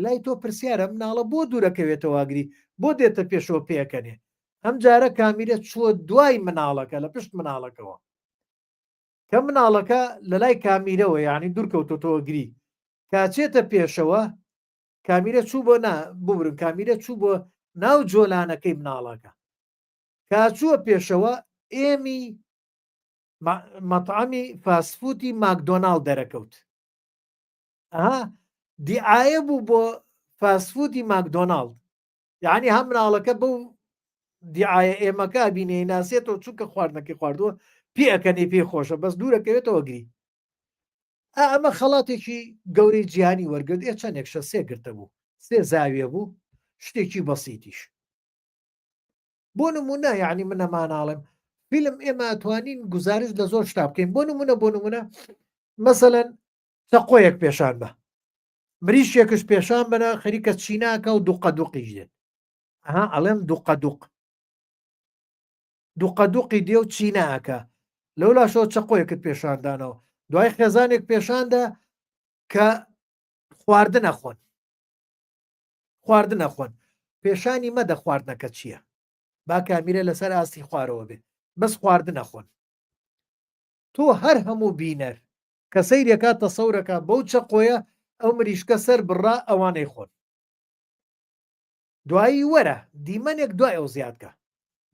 [SPEAKER 1] لای تۆ پرسیارە مناڵە بۆ دوورەکەوێتەوە ئەگری بۆ دێتە پێشەوە پێەکەنێ ئەم جارە کامیرە چووە دوای مناڵەکە لە پشت مناڵەکەەوە کە مناڵەکە لە لای کامیرەوە یعنی دوورکەوتۆتەوە گری کاچێتە پێشەوە کامیرە چوو بۆ ببرن کامیرە چوو بۆ ناو جۆلانەکەی مناڵەکە کاچووە پێشەوە ئێمی مەتعامی فاسفوتی ماکدۆناڵ دەرەکەوت دیعاە بوو بۆ فاسفوتی ماکدۆناڵ یعنی هەم مناڵەکە بەو دیعاە ئێمەکە بینێ ناسێتەوە چونکە خواردنەکەی خواردووە پێەکەنی پێی خۆشە بەس دوورەکەوێتەوە گری ئەمە خەڵاتێکی گەورەی جیهانی وەرگرت چەندێکشە سێ گرتە بوو سێ زاویە بوو شتێکی بەسیتیش بۆ نمونە یعنی من نەماناڵم فیلم ئێمە ئەتوانین گزارش لە زۆر شتا بکەین بۆ نمونە مەسەلەن چەقۆیەک پێشان بە مریشێکش پێشان بنە خەریکە چیناکە و دوقەدوقیش دێت ئەڵێم دوقەدوقی دێ و چیناکە لەو لاشەوە چەقۆیەکت پێشاندانەوە دوای خێزانێک پێشاندا کە خواردنە خۆن پێشانی مەدە خواردنەکە چییە با کامیرە لەسەر ئاستی خوارەوە بێت بەس خواردنە خۆن تۆ هەر هەموو بینەر کە سەیرێکا تەسەورەکە بەو چەقۆیە ئەو مریشکە سەر بڕا ئەوانەی خۆن دوایی وەرە دیمەنێک دوای ئەو زیادکە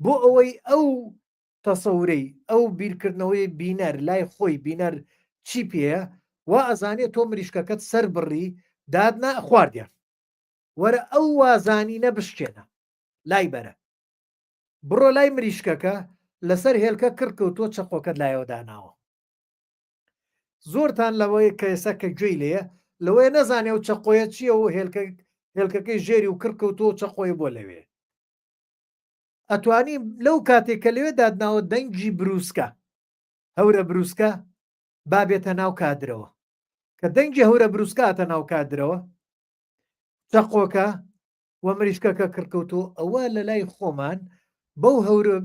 [SPEAKER 1] بۆ ئەوەی ئەو تەسەورەی ئەو بیرکردنەوەی بینەر لای خۆی بینەر چی پێە وا ئەزانێت تۆ مریشکەکەت سەر بڕی دادنا خواردیان وەرە ئەو وازانی نەبشکێنە لای بەرە بڕۆ لای مریشکەکە لەسەر هێلکە کردکەوتۆ چەقۆکەت لایەوە داناوە زۆرتان لەوەی کە ئێستا کە گوێی لێە لەوەیە نەزانێ و چەقۆیە چییە و هێلکەکەی ژێری و کردکەوتۆ چەقۆی بۆ لەوێ ئەتوانی لەو کاتێک کە لەوێ دادناوە دەنگی بروسکە هەورە بروسکە بابێتە ناو کادرەوە کە دەنگی هەورە بروسکاتە ناو کادرەوە چەقۆکە و مریشکەکە کردکەوتۆ ئەوە لە لای خۆمان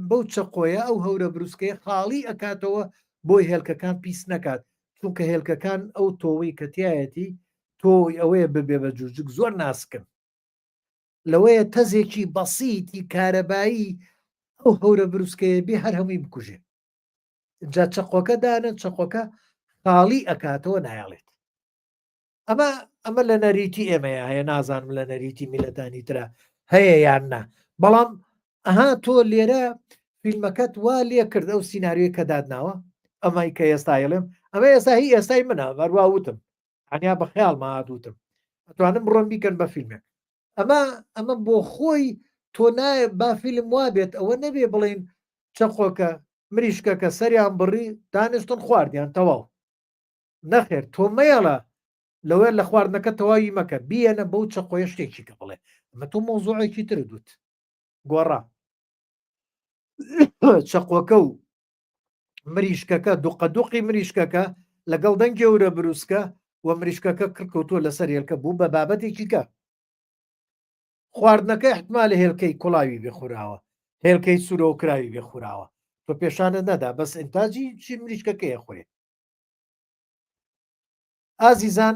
[SPEAKER 1] بەو چەقۆیە ئەو هەورە بروسکەیە خاڵی ئەکاتەوە بۆی هێلکەکان پیس نەکات چونکە هێلکەکان ئەو تۆوەی کەتیایەتی تۆی ئەوەیە ببێ بە جوجک زۆر ناسکن لەوەیە تەزێکی بەسیتی کارەبایی ئەو هەورە بروسکەیە بێ هەر هەمووی بکوژێ جا چەقۆکە دانن چەقۆکە خاڵی ئەکاتەوە نایڵێت ئەمە لە نەریتی ئێمەیە هەیە نازانم لە نەریتی میلەتانی ترە هەیە یان نا بەڵام تۆ لێرە فیلمەکەت وا لێ کرد ئەو سینناریوی کە دادناوە ئەمای کە ئێستاڵێم ئەمە ئێستا هی ئێستای منە بەرواوتم هەنیا بە خەیاڵ ماهاتوتم ئەتوانم بڕۆم بیکەن بە فیلمێک ئەمە بۆ خۆی تۆ نایە با فیلم وا بێت ئەوە نەبێ بڵێن چەقۆکە مریشکە کە سەریان بڕی دانیشتن خواردیان تەواو نەخێر تۆ مەیەڵە لەوێ لە خواردنەکە تەواوی مەکە بیەنە بەو چەقۆیە شتێکی کە بڵێ ئەمە تۆ مۆزوعێکی تر دوت گۆڕا چەقۆکە و مریشکەکە دوقەدوقی مریشکەکە لەگەڵ دەنگی ورە بروسکە و مریشکەکە کڕکەوتۆ لەسەر هێلکە بوو بە بابەتێکی کە خواردنەکەی احتمالە هێلکەی کوڵاوی بێخوراوە هێلکەی سوورە و کراوی بێخوراوە تۆ پێشانە نەدا بەس ئینتاجی چی مریشکەکەیە خوێ ئازیزان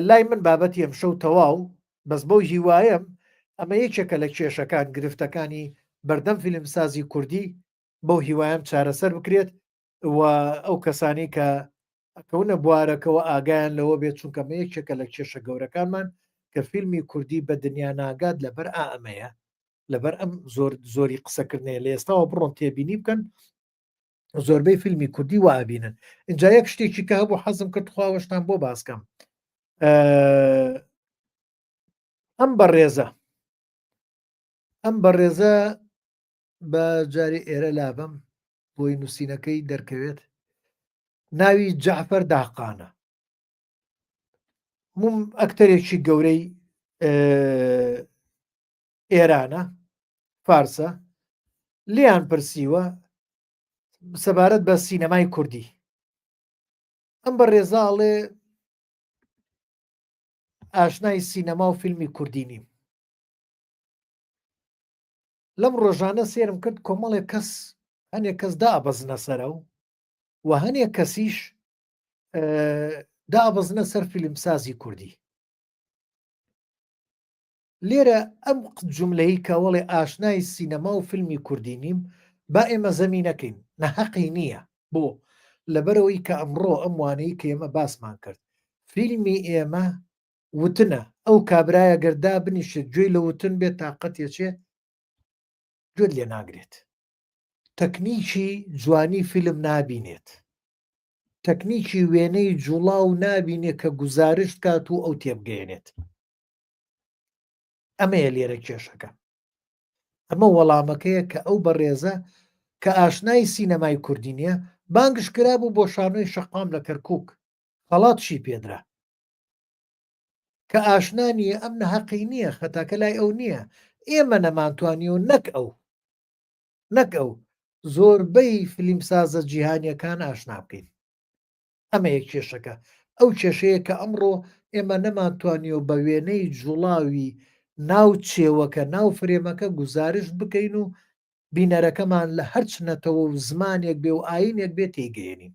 [SPEAKER 1] لای من بابەتی ئەم شەو تەواو بەس بۆ هیوایەم ئەمە یەکێکە لە کێشەکان گرفتەکانی بەردەم فیلمسازی کوردی بەو هیوایم چارەسەر بکرێت و ئەو کەسانی کە ئەکەونە بوارەکەەوە ئاگایان لەوە بێت چونکە مە یەکێکە لە کێشە گەورەکانمان کە فیلمی کوردی بە دنیا ناگات لەبەر ئەمەیە لەبەر ئەم زۆری قسەکردنێ لە ئێستاوە بڕۆن تێبینی بکەن زۆربەی فیلمی کوردی وابینن اینجا یەک شتێکی کە هەبوو حەزم کرد خواوەشتان بۆ باسکەم ئەم بەڕێزە بە جاری ئێرە لابم بۆی نووسینەکەی دەرکەوێت ناوی جەعفەر داقانە ئەکتەرێکی گەورەی ئێرانە فارسە لیان پرسیوە سەبارەت بە سینەمای کوردی ئەم بە ڕێزاڵێ ئاشنای سینەما و فیلمی کوردی نیم لەم ڕۆژانە سێرم کرد کۆمەڵێک کەس هەنێک کەس دابەزنە سەرە و هەنێک کەسیش دابەزنە سەر فیلمسازی کوردی لێرە ئەم جوملەی کەوەڵێ ئاشنای سینەما و فیلمی کوردی نیم با ئێمە زەمینەکەین نەحەقی نییە بۆ لەبەرەوەی کە ئەمڕۆ ئەم وانەی کە ئێمە باسمان کرد فیلمی ئێمە وتنە ئەو کابرایە گەردا بنیشێت گوێی لە وتن بێت تااقەتێکێ گوێت لێ ناگرێت تەکنیکی جوانی فیلم نابینێت تەکنیکی وێنەی جوڵاو نابینێت کە گزارشت کات و ئەو تێبگەێنێت ئەمەیە لێرە کێشەکە ئەمە وەڵامەکەیە کە ئەو بەڕێزە کە ئاشنای سینەمای کوردی نیە بانگش کرا بوو بۆ شانۆی شەقام لە کەرکووک خەڵاتشی پێدرا کە ئاشنانیە ئەم نەحەقی نییە خەتاکە لای ئەو نییە ئێمە نەمانتوانی و نەک ئەو زۆربەی فیلمسازە جیهانیەکان ئاشنا بکەین ئەمە یەک کێشەکە ئەو کێشەیە کە ئەمڕۆ ئێمە نەمانتوانی و بە وێنەی جوڵاوی ناو چێوەکە ناو فرێمەکە گزارش بکەین و بینەرەکەمان لە هەرچنەتەوە و زمانێک بێ و ئاینێک بێ تێگەێنین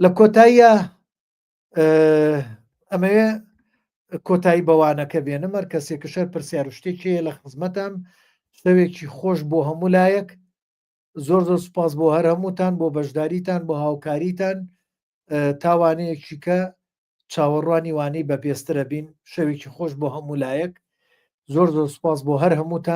[SPEAKER 1] لە کۆتاییە ئەمەوێ کۆتایی بەوانەکە بێنم هەر کەسێک شەر پرسیار و شتێکیە لە خزمەتم شتێکی خۆش بۆ هەموو لایەک زۆر سوپاس بۆ هەر هەمووتان بۆ بەشداریتان بۆ هاوکاریتان تاوانەیەکی کە چاوەڕوانی وانەی بە پێسترە بین شەوێکی خۆش بۆ هەموو لایەک زۆر سوپاس بۆ هەر هەمووتان